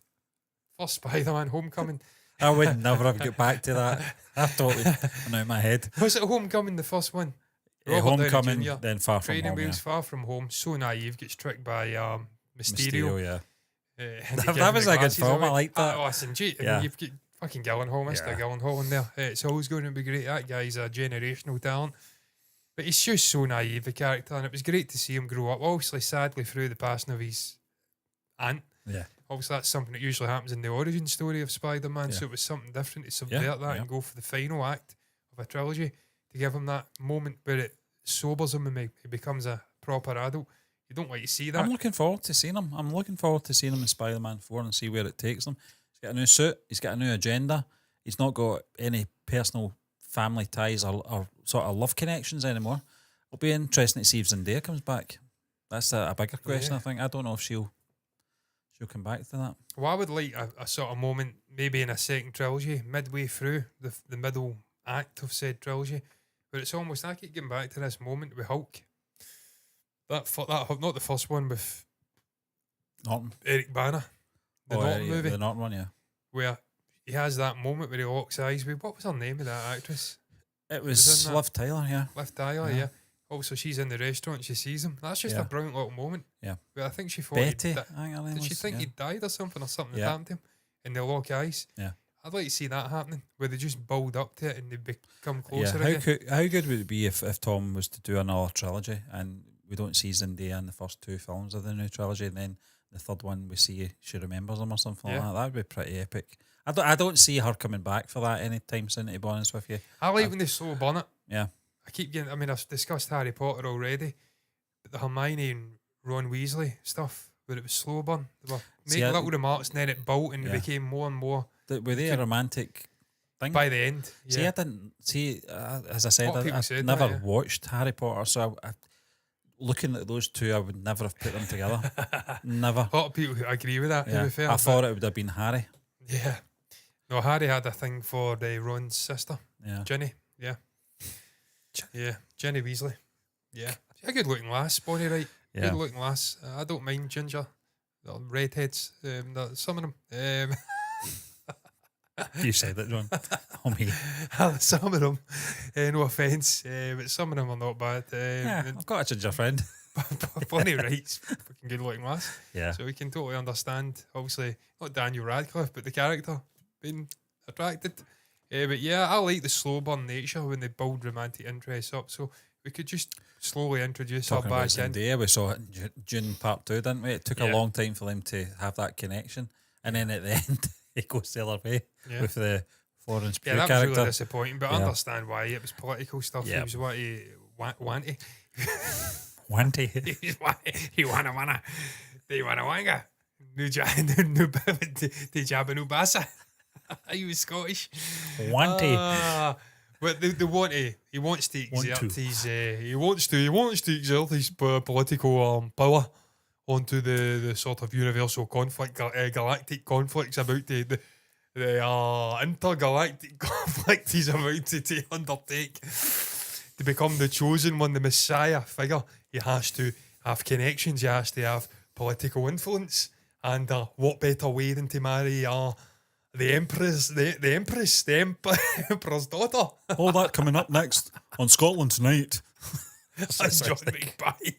First Spider-Man Homecoming. I would never have got back to that. I've totally went out of my head. Was it Homecoming, the first one? Robert Downey Homecoming, Jr., then Far From Training Home. wheels, Far From Home. So naive, gets tricked by Mysterio. Yeah. And That they give him was the a good glasses film, I away. liked that. Listen, you've got fucking Gyllenhaal, Mr. Gyllenhaal in there. It's always going to be great. That guy's a generational talent. But he's just so naive, the character, and it was great to see him grow up. Obviously, sadly, through the passing of his aunt. Yeah. obviously that's something that usually happens in the origin story of Spider-Man, so it was something different to subvert that and go for the final act of a trilogy to give him that moment where it sobers him and he becomes a proper adult. You don't like to see that. I'm looking forward to seeing him. I'm looking forward to seeing him in Spider-Man 4 and see where it takes him. He's got a new suit. He's got a new agenda. He's not got any personal family ties or sort of love connections anymore. It'll be interesting to see if Zendaya comes back. That's a bigger question, I think. I don't know if she'll come back to that. Well, I would like a sort of moment, maybe in a second trilogy, midway through the middle act of said trilogy, where it's almost, I keep getting back to this moment with Hulk. That not the first one with Norton. Eric Bana, the Norton movie. The Norton one, yeah. Where he has that moment where he locks eyes with, what was her name of that actress? It was Liv Tyler, yeah. Liv Tyler, yeah. Also, she's in the restaurant and she sees him. That's just a brilliant little moment. Yeah. But I think she thought Betty, did she think he died or something had happened to him? And they lock eyes. Yeah. I'd like to see that happening, where they just build up to it and they become closer again. How good would it be if Tom was to do another trilogy and we don't see Zendaya in the first 2 films of the new trilogy, and then the third one we see she remembers him or something like that? That would be pretty epic. I don't see her coming back for that anytime soon, to be honest with you. I like when they slow burn it. Yeah. I've discussed Harry Potter already, but the Hermione and Ron Weasley stuff, where it was slow burn. They were making little remarks and then it built and it became more and more. Were they a romantic thing? By the end, yeah. See, I didn't see, as I said, I never watched Harry Potter, so looking at those two, I would never have put them together. Never. A lot of people who agree with that, to be fair. I thought it would have been Harry. Yeah. No, Harry had a thing for Ron's sister, Ginny. Yeah. Yeah, Ginny Weasley. Yeah. A good looking lass, Bonnie Wright. Yeah. Good looking lass. I don't mind ginger. Redheads. Some of them. You said it, John. Oh, me. Some of them. No offence. But some of them are not bad. I've got a ginger friend. Bonnie Wright's fucking good looking lass. Yeah. So we can totally understand, obviously, not Daniel Radcliffe, but the character being attracted. But yeah, I like the slow burn nature when they build romantic interest up. So we could just slowly introduce her back in. Zendaya, we saw it in June Part 2, didn't we? It took a long time for them to have that connection. And then at the end, it goes the other way with the Florence Pugh character. Yeah, that was really disappointing, but I understand why. It was political stuff. Yeah. He was wanty. Wanty? He wanna. Do you wanna wanga? No basa. He was Scottish. Wanty. But they want to. He wants to exert his. He wants to exert his political power onto the sort of universal conflict, galactic conflicts about the intergalactic conflict he's about to undertake. To become the chosen one, the Messiah figure, he has to have connections. He has to have political influence, and what better way than to marry the Empress, the Emperor's daughter. All that coming up next on Scotland Tonight. That's John McPie.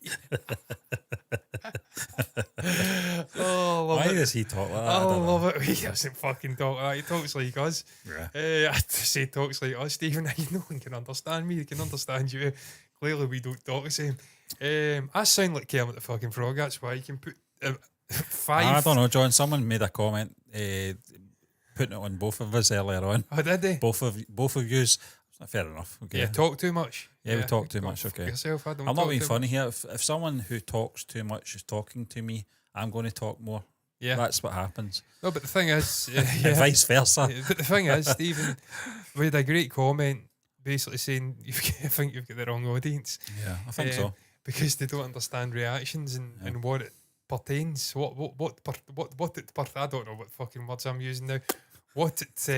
Why does he talk like that? I love it. He doesn't fucking talk like that. He talks like us. Yeah. I say talks like us, Stephen. No one can understand me. They can understand you. Clearly, we don't talk the same. I sound like Kermit the fucking Frog. That's why you can put 5. I don't know, John. Someone made a comment putting it on both of us earlier on. Oh, did they? Both of yous. Fair enough. Okay. Yeah, talk too much. Yeah, we talk too much. Okay. Yourself, I'm not being funny here. If someone who talks too much is talking to me, I'm going to talk more. Yeah, that's what happens. No, but the thing is, vice versa. But the thing is, Stephen, we had a great comment basically saying I think you've got the wrong audience. Yeah, I think so. Because they don't understand reactions and what it pertains. What it I don't know what fucking words I'm using now. What it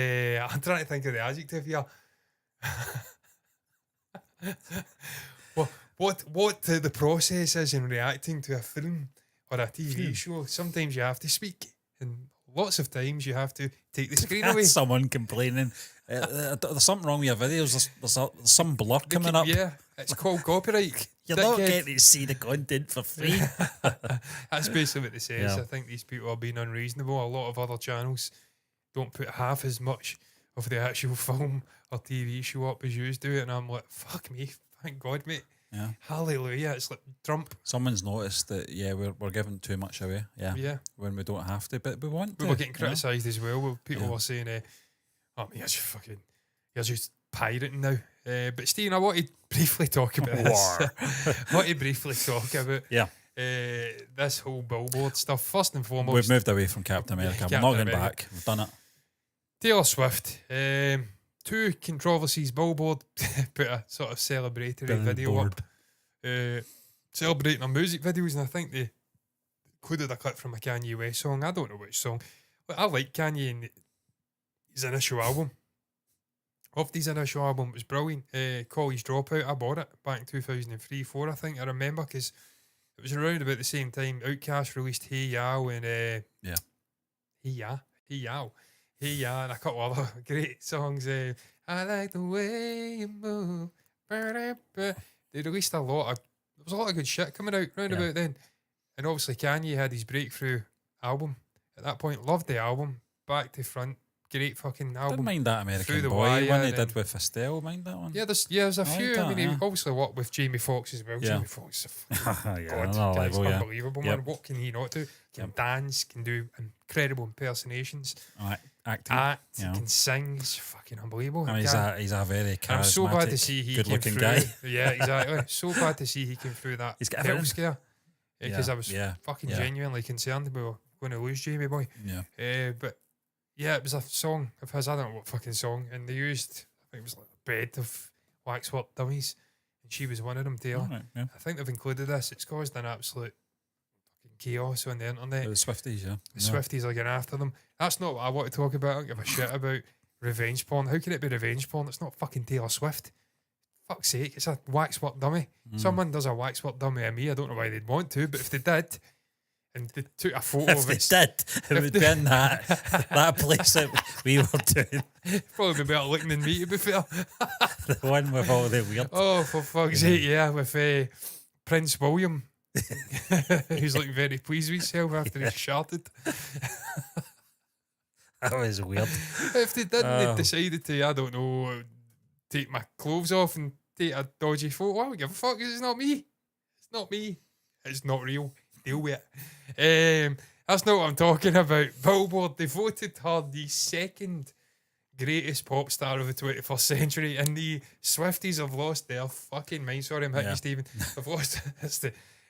I'm trying to think of the adjective here. what the process is in reacting to a film or a TV show. Sometimes you have to speak, and lots of times you have to take the screen away. Someone complaining there's something wrong with your videos. There's some blur coming up. Yeah, it's called copyright. You're not getting to see the content for free. That's basically what they say. I think these people are being unreasonable. A lot of other channels don't put half as much of the actual film or TV show up as you do it, and I'm like, fuck me, thank God, mate. Yeah. Hallelujah. It's like Trump. Someone's noticed that, we're giving too much away. Yeah. When we don't have to, but we want to. We were getting criticised as well. People were saying, you're just pirating now. But Stephen, I want to briefly talk about this. I want to briefly talk about this whole billboard stuff. First and foremost, we've moved away from Captain America. We're not going back. We've done it. Taylor Swift. 2 controversies. Billboard put a sort of celebratory video up, celebrating her music videos, and I think they included a clip from a Kanye West song. I don't know which song, but I like Kanye and his initial album. Of his initial album, it was brilliant. College Dropout, I bought it back in 2003-4, I think. I remember, because it was around about the same time Outkast released Hey Yow and Hey Yow, and a couple other great songs. I like the way you move. They released a lot of, there was a lot of good shit coming out round about then. And obviously Kanye had his breakthrough album at that point. Loved the album, back to front. Great fucking album. Didn't mind that American Boy one they did with Estelle. Mind that one? Yeah, there's a few. I mean, he obviously worked with Jamie Foxx as well. Yeah. Jamie Foxx is a fucking god. Level, unbelievable, man. What can he not do? Can dance, can do incredible impersonations, act, can sing. He's fucking unbelievable. I mean, he's a very charismatic, I'm so glad to see he good-looking came guy. through. Yeah, exactly. So glad to see he came through that health scare. Because I was fucking genuinely concerned we were going to lose Jamie Boy. Yeah. But yeah, it was a song of his. I don't know what fucking song. And they used, I think it was like a bed of waxwork dummies. And she was one of them, Taylor. Right, yeah. I think they've included this. It's caused an absolute fucking chaos on the internet. The Swifties, The Swifties are getting after them. That's not what I want to talk about. I don't give a shit about revenge porn. How can it be revenge porn? It's not fucking Taylor Swift. Fuck's sake, it's a waxwork dummy. Someone does a waxwork dummy of me. I don't know why they'd want to, but if they did, and they took a photo if of they it. It would be in that place that we were doing. Probably be better looking than me, to be fair. The one with all the weird. Oh, for fuck's sake, yeah, with Prince William. Who's looking very pleased with himself after he sharted. That was weird. If they didn't, they decided to, I don't know, take my clothes off and take a dodgy photo. I don't give a fuck, 'cause it's not me. It's not me. It's not real. Deal with it. That's not what I'm talking about. Billboard, they voted her the second greatest pop star of the 21st century, and the Swifties have lost their fucking mind. Sorry, I'm hitting you, Stephen. I've lost.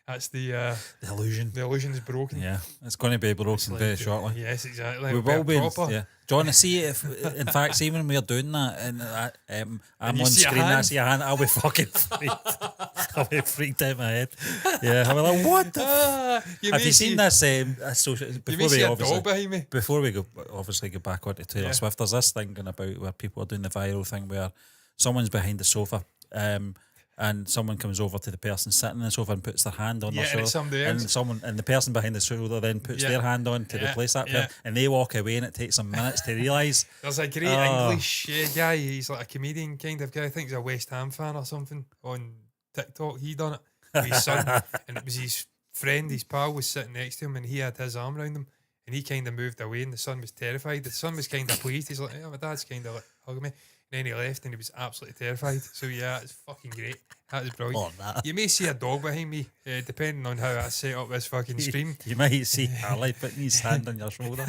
That's the illusion. The illusion's broken. Yeah, it's going to be broken very shortly. Yes, exactly. We will be. Proper. Yeah. John, I see if in fact, see when we're doing that, and I'm on screen, I see a hand, I'll be fucking freaked. I'll be freaked out my head. Yeah, I'll be like, what the? Have you seen this? Before we go obviously go back onto Taylor Swift, there's this thing going about where people are doing the viral thing where someone's behind the sofa, and someone comes over to the person sitting on the sofa and puts their hand on their shoulder, and the person behind the shoulder then puts their hand on to replace that person, and they walk away, and it takes them minutes to realise. There's a great English guy, he's like a comedian kind of guy, I think he's a West Ham fan or something, on TikTok. He done it with his son, and it was his friend, his pal was sitting next to him, and he had his arm around him, and he kind of moved away, and the son was terrified. The son was kind of pleased. He's like, "Yeah, my dad's kind of like hugging me." And then he left, and he was absolutely terrified. So yeah, it's fucking great. That is brilliant. You may see a dog behind me, depending on how I set up this fucking stream. You might see Ali putting his hand on your shoulder.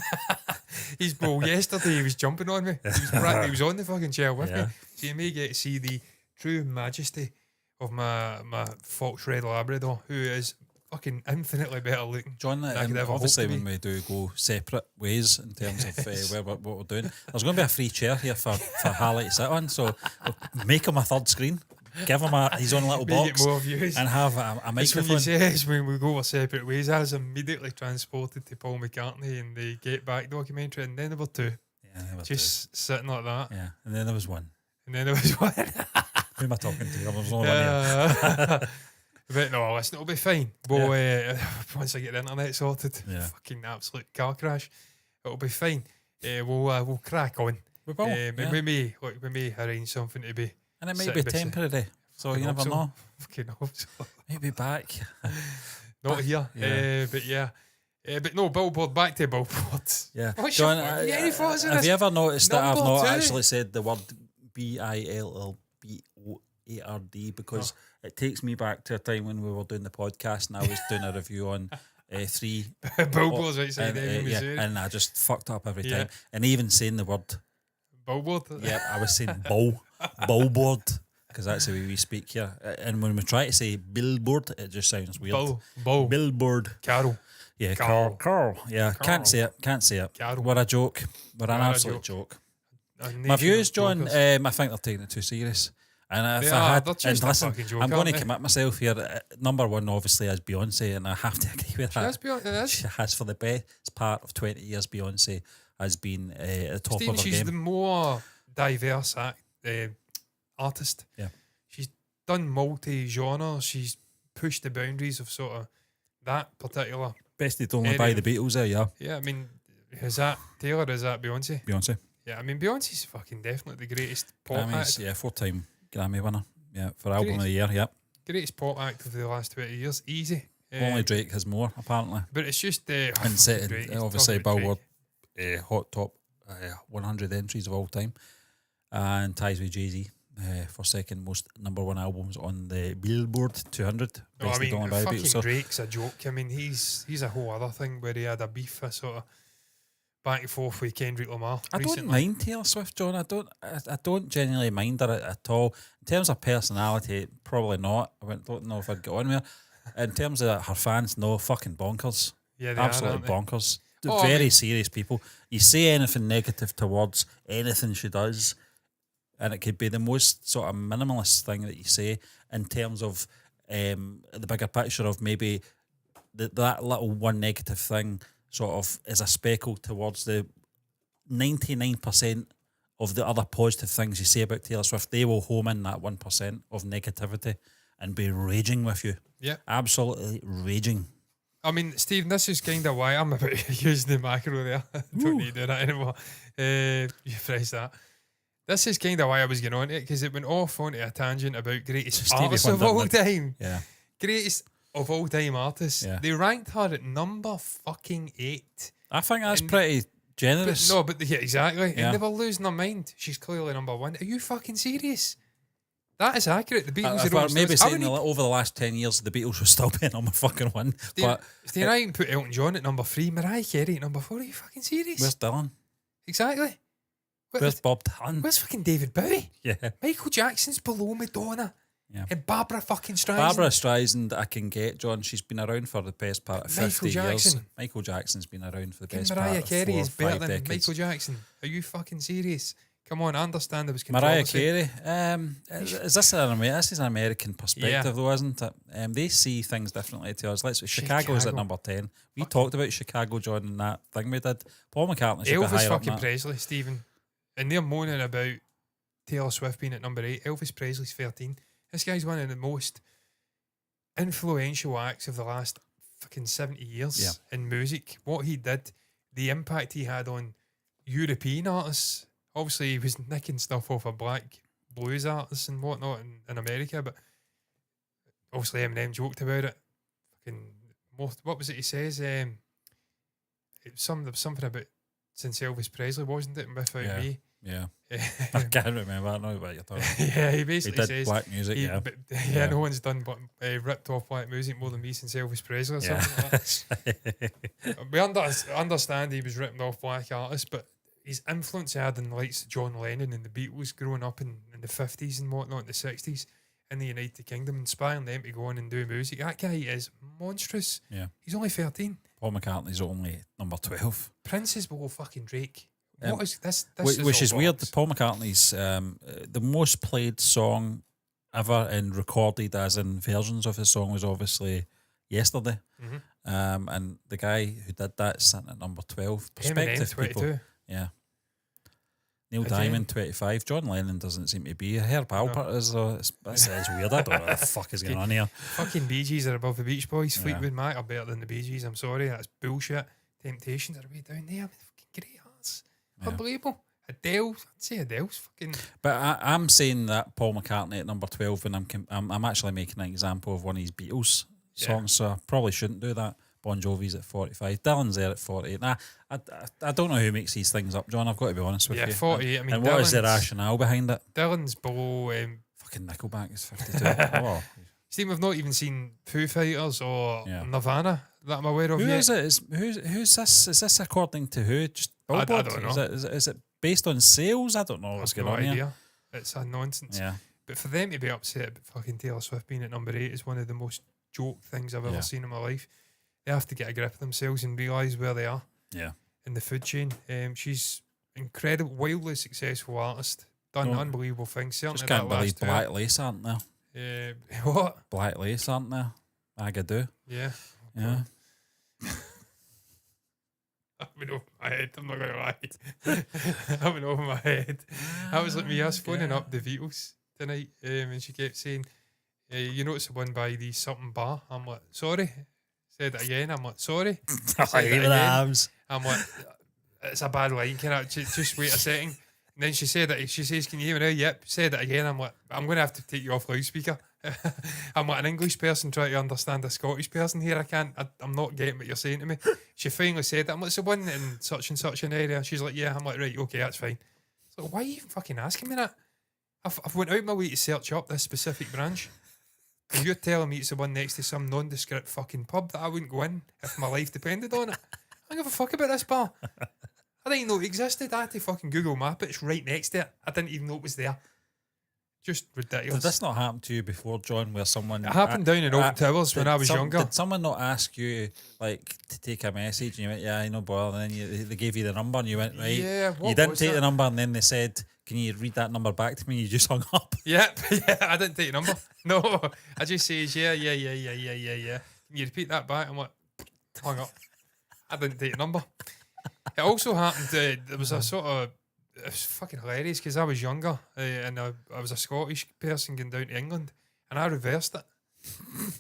Yesterday he was jumping on me. He was on the fucking chair with me. So you may get to see the true majesty of my Fox Red Labrador, who is fucking infinitely better looking. John, obviously when we do go separate ways in terms of what we're doing, there's going to be a free chair here for Harley to sit on, so we'll make him a third screen, give him his own little box, more views, and have a microphone. When we go our separate ways, I was immediately transported to Paul McCartney and the Get Back documentary, and then there were two. Yeah, there were just two. Sitting like that. Yeah, and then there was one. Who am I talking to? There was only one here. But no, listen, it'll be fine. Once I get the internet sorted, fucking absolute car crash, it'll be fine. We'll crack on. We will. We may arrange something to be. And it may be temporary, so you never know. Fucking hope so. Maybe back. Not here. But no, Billboard, back to Billboard. Yeah. John, have you ever noticed that I've not actually said the word BILLBOARD ARD because it takes me back to a time when we were doing the podcast and I was doing a review on 3 billboards outside Missouri. and I just fucked up every time. And even saying the word billboard. Yeah, I was saying billboard because that's the way we speak here. And when we try to say billboard, it just sounds weird. Billboard. Carol. Yeah, Carl. Yeah, can't say it. Carol. What a joke. What an absolute joke. My views, John, I think they're taking it too serious. And if I had, and listen, I'm going to commit myself here. Number one, obviously, is Beyonce, and I have to agree with that. She has for the best part of 20 years. Beyonce has been at the top of her game. She's the more diverse artist. Yeah, she's done multi-genre. She's pushed the boundaries of sort of that particular. Best they don't buy the Beatles there, yeah. Yeah, I mean, is that Taylor or is that Beyonce? Beyonce. Yeah, I mean, Beyonce's fucking definitely the greatest pop act. Yeah, 4-time Grammy winner. Yeah, for album of the year, yeah. Greatest pop act of the last 20 years. Easy. Only Drake has more, apparently. But it's just... and setting, obviously, Billboard Hot Top 100 entries of all time. And ties with Jay-Z for second most number one albums on the Billboard 200. No, I mean, fucking Drake's a joke. I mean, he's a whole other thing where he had a beef, a sort of back and forth with Kendrick Lamar. I don't mind Taylor Swift, John. I don't genuinely mind her at all. In terms of personality, probably not. I don't know if I'd get on with her. In terms of her fans, no, fucking bonkers. Yeah, they absolutely are, bonkers. Very serious people. You say anything negative towards anything she does, and it could be the most sort of minimalist thing that you say in terms of the bigger picture of maybe that little one negative thing sort of is a speckle towards the 99% of the other positive things you say about Taylor Swift. They will home in that 1% of negativity and be raging with you. Yeah. Absolutely raging. I mean, Stephen, this is kind of why I'm about using the macro there. I don't need to do that anymore. You phrase that. This is kind of why I was getting on it, because it went off onto a tangent about greatest artists of all time. Yeah. Greatest of all time artists. Yeah. They ranked her at number fucking 8. I think that's pretty generous. Yeah, exactly. Yeah. And they were losing their mind. She's clearly number 1. Are you fucking serious? That is accurate. The Beatles are maybe saying over the last 10 years, the Beatles will still be number fucking 1. Steve, I even put Elton John at number 3, Mariah Carey at number 4. Are you fucking serious? Where's Dylan? Exactly. Where's Bob Dylan? Where's fucking David Bowie? Yeah. Michael Jackson's below Madonna. Yeah. And Barbara fucking Streisand. Barbara Streisand, I can get, John. She's been around for the best part of 50 years. Michael Jackson's been around for the best part of 4 or 5 decades. Mariah Carey is better than Michael Jackson. Are you fucking serious? Come on, I understand there was controversy. Mariah Carey, is this an American perspective though, isn't it? They see things differently to us. Chicago's at number 10. We talked about Chicago, John, in that thing we did. Paul McCartney should be higher up than that. Elvis fucking Presley, Stephen. And they're moaning about Taylor Swift being at number 8. Elvis Presley's 13. This guy's one of the most influential acts of the last fucking 70 years in music. What he did, the impact he had on European artists. Obviously, he was nicking stuff off of black blues artists and whatnot in America, but obviously Eminem joked about it. Fucking what was it he says? It was something about since Elvis Presley, wasn't it? Without me. Yeah. I can't remember. I know what you're talking about. Yeah, he basically did says black music, no one's done but ripped off black music more than me since Elvis Presley or something like that. We understand he was ripping off black artists, but his influence he had in the likes of John Lennon and the Beatles growing up in the 50s and whatnot, in the 60s in the United Kingdom, inspiring them to go on and do music. That guy is monstrous. Yeah. He's only 13. Paul McCartney's only number 12. Prince is below fucking Drake. What is this? Which is weird. Paul McCartney's the most played song ever and recorded as in versions of his song was obviously Yesterday. Mm-hmm. And the guy who did that is sitting at number 12. Perspective, Eminem, 22. People. Yeah. Neil Diamond, 25. John Lennon doesn't seem to be. Herb Alpert is it's weird. I don't know what the fuck is going on here. Fucking Bee Gees are above the Beach Boys. Fleetwood Mac are better than the Bee Gees. I'm sorry, that's bullshit. Temptations are way down there. Fucking great hearts. Unbelievable. Adele, I'd say Adele's fucking. But I'm saying that Paul McCartney at number 12, and I'm actually making an example of one of his Beatles songs, so I probably shouldn't do that. Bon Jovi's at 45. Dylan's there at 48. Nah, I don't know who makes these things up, John. I've got to be honest with you. 48. I mean, and what is the rationale behind it? Dylan's below Fucking Nickelback is 52. Oh. See, we've not even seen Foo Fighters or Yeah. Nirvana that I'm aware of Who yet. is it? Who's this? Is this according to who? Just I Billboard? don't know. Is it based on sales? I don't know what's I've going no on idea. here. It's a nonsense. Yeah. But for them to be upset about fucking Taylor Swift being at number 8 is one of the most joke things I've ever seen in my life. They have to get a grip of themselves and realise where they are in the food chain. She's incredible, wildly successful artist. Done unbelievable things. Certainly Just can't that believe last tour. Black Lace aren't there. What? Black Lace aren't there. Agadoo. Yeah. Yeah. I went over my head, I'm not going to lie. I went over my head. I was like me, I was phoning up the Beatles tonight, and she kept saying, you know it's the one by the something bar. I'm like, sorry. Said it again. I'm like, sorry. Said it again. I'm like, it's a bad line. Can I just wait a second? And then she said it. She says, can you hear me now? Yep. Said it again. I'm like, I'm going to have to take you off loudspeaker. I'm like an English person trying to understand a Scottish person here. I'm not getting what you're saying to me. She finally said it. I'm like, it's the one in such and such an area. She's like, yeah. I'm like, right, okay, that's fine. So why are you even fucking asking me that? I've went out my way to search up this specific branch. And you're telling me it's the one next to some nondescript fucking pub that I wouldn't go in if my life depended on it. I don't give a fuck about this bar. I didn't even know it existed. I had to fucking Google map it. It's right next to it. I didn't even know it was there. Just ridiculous. Did this not happen to you before, John, where someone... It happened down in Old Towers when I was younger. Did someone not ask you, like, to take a message and you went, yeah, I know, bother, and then they gave you the number and you went, right. Yeah, what you didn't was take that? the number and then they said, can you read that number back to me? You just hung up. Yep, yeah, I didn't take the number. No, I just says, yeah. Can you repeat that back? I'm like, hung up. I didn't take the number. It also happened, there was a sort of, it was fucking hilarious because I was younger and I was a Scottish person going down to England and I reversed it.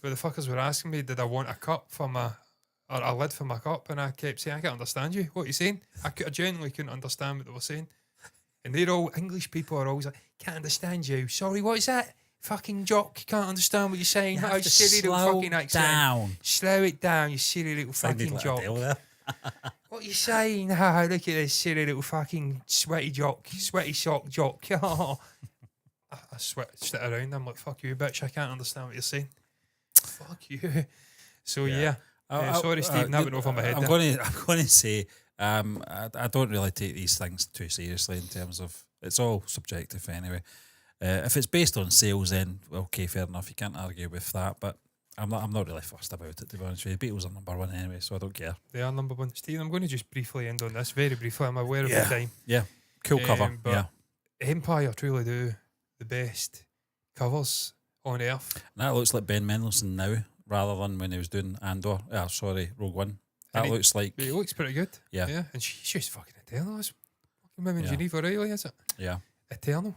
But the fuckers were asking me, did I want a cup for my, or a lid for my cup? And I kept saying, I can't understand you. What are you saying? I genuinely couldn't understand what they were saying. And they're all, English people are always like, can't understand you. Sorry, what is that? Fucking jock, can't understand what you're saying. You have Oh, to silly little slow fucking accent. down. Slow it down, you silly little Sounded fucking like a jock. deal there. What you saying? Oh, look at this silly little fucking sweaty jock, sweaty sock jock. Oh. I switched it around. I'm like, fuck you, bitch. I can't understand what you're saying. Fuck you. So yeah. Sorry, Stephen, that went over my head. I'm going to say, I don't really take these things too seriously in terms of, it's all subjective anyway. If it's based on sales, then okay, fair enough. You can't argue with that. But I'm not really fussed about it, to be honest with you. Beatles are number one anyway, so I don't care. They are number one. Stephen, I'm going to just briefly end on this, very briefly. I'm aware of the time. Yeah, cool cover. But yeah, Empire truly do the best covers on earth. And that looks like Ben Mendelsohn now, rather than when he was doing Andor. Rogue One. That looks like... It looks pretty good. Yeah. And she's just fucking eternal. It's fucking women Geneva O'Reilly, is it? Yeah. Eternal.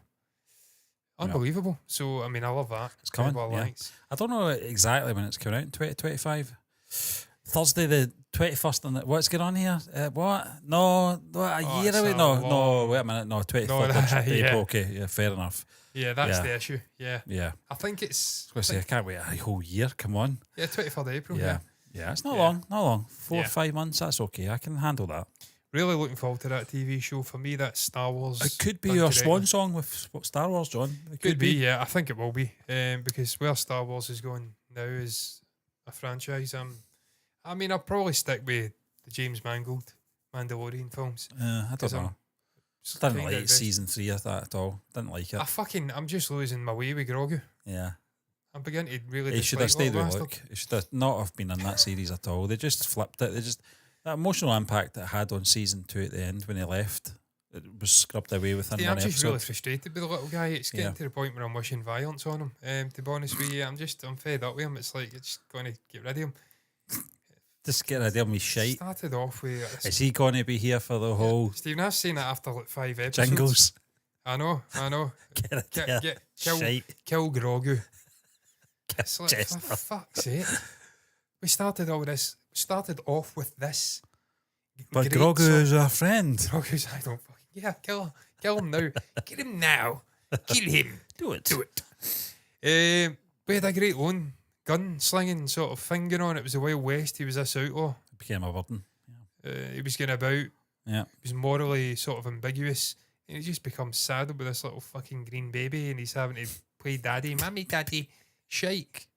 Unbelievable. So, I mean, I love that. It's coming. Yeah. I don't know exactly when it's coming out, in 2025. Thursday the 21st. And what's going on here? What? No, a year away? No, wait a minute. No, 23rd of April. Okay, yeah, fair enough. Yeah, that's the issue. Yeah. Yeah. I think it's... I can't wait a whole year. Come on. Yeah, 23rd April. Yeah. Yeah, it's not long. 4 or 5 months, that's okay. I can handle that. Really looking forward to that TV show. For me, that's Star Wars. It could be your swan song with Star Wars, John. It could be, yeah. I think it will be. Because where Star Wars is going now is a franchise. I mean, I'll probably stick with the James Mangold Mandalorian films. I don't know. Didn't like season 3 of that at all. Didn't like it. I'm just losing my way with Grogu. Yeah. I'm beginning to really. He should have stayed with Luke. He should have not have been in that series at all. They just flipped it. That emotional impact that it had on season 2 at the end when he left, it was scrubbed away within one episode. I'm just really frustrated with the little guy. It's getting to the point where I'm wishing violence on him. To be honest with you, I'm fed up with him. It's like it's going to get rid of him. Just get rid of him with shite. Started off with. Is he going to be here for the whole? Stephen, I've seen it after like 5 episodes. Jingles. I know. Kill Grogu. It's like, for fuck's sake. We started off with this. But Grogu is our friend. Grogu's, I don't fucking... Yeah, kill him now. Get him now. Kill him. Do it. We had a great own gun-slinging sort of thing going on. It was the Wild West. He was this outlaw. It became a burden. He was going about. Yeah. He was morally sort of ambiguous. And he just becomes saddled with this little fucking green baby and he's having to play daddy, mommy, daddy, shite.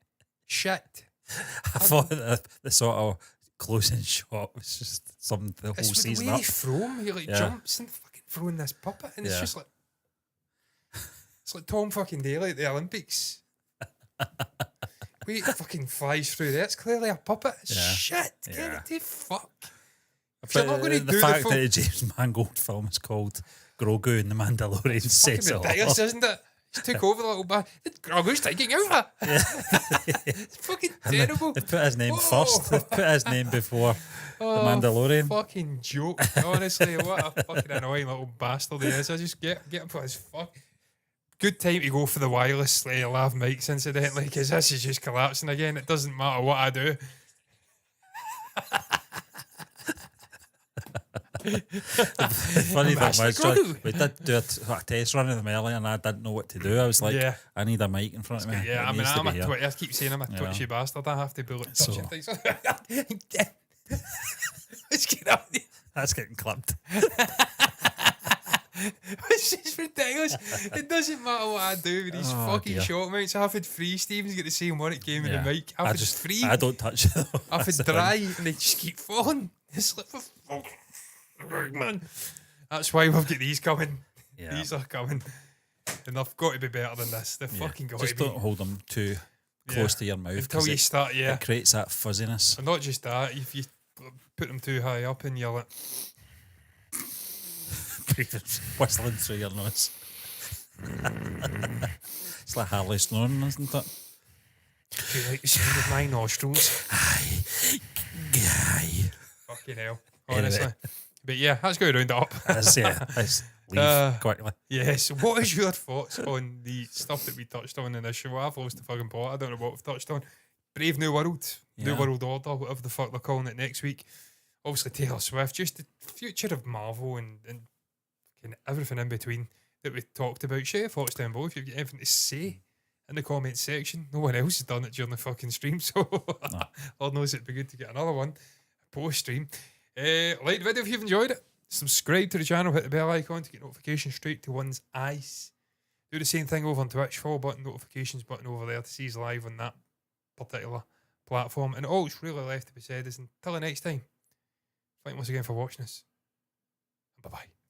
I thought the sort of closing shot was just the whole It's season the way up. they throw him. He jumps and fucking throwing this puppet, and it's just like it's like Tom fucking Daly at the Olympics. Wait, fucking flies through there. It's clearly a puppet. It's shit. Get it to fuck. If you're not going to The do fact the that a James Mangold film is called Grogu and the Mandalorian says it all. ridiculous, isn't it? He took over the little bit. Grogu's taking over. It's fucking terrible. They put his name first. They put his name before the Mandalorian. Fucking joke. Honestly, what a fucking annoying little bastard he is. I just get him for his fuck. Good time to go for the wireless lav mics, incidentally, because this is just collapsing again. It doesn't matter what I do. Funny thing was, we did do a test run of them earlier, and I didn't know what to do. I was like, I need a mic in front of me. Yeah, I mean, I keep saying I'm a twitchy bastard. I have to be like touching things. Let's get up there. That's getting clipped. It's just ridiculous. It doesn't matter what I do with these fucking shot mounts. I've had free. Stephen's got the same one at Game of the Mic. I've had free. I don't touch it. I've had dry, and they just keep falling. It's like, man. That's why we've got these coming. Yeah. These are coming. And they've got to be better than this. They've fucking got just to be. Just don't hold them too close to your mouth. Until you start, it creates that fuzziness. And not just that, if you put them too high up and you're like... whistling through your nose. It's like Harley snoring, isn't it? Do you like the sound of my nostrils? Aye. Fucking hell. Honestly. Anyway. But yeah, that's going to round it up. Let's leave quickly. Yes. What is your thoughts on the stuff that we touched on in this show? I've lost the fucking plot. I don't know what we've touched on. Brave New World. New World Order, whatever the fuck they're calling it next week. Obviously Taylor Swift. Just the future of Marvel and everything in between that we talked about. Share your thoughts down below if you've got anything to say in the comments section. No one else has done it during the fucking stream, so Lord knows it'd be good to get another one post stream. Like the video if you've enjoyed it. Subscribe to the channel, hit the bell icon to get notifications straight to one's eyes. Do the same thing over on Twitch, follow button, notifications button over there to see us live on that particular platform. And all that's really left to be said is until the next time, thank you once again for watching us. Bye bye.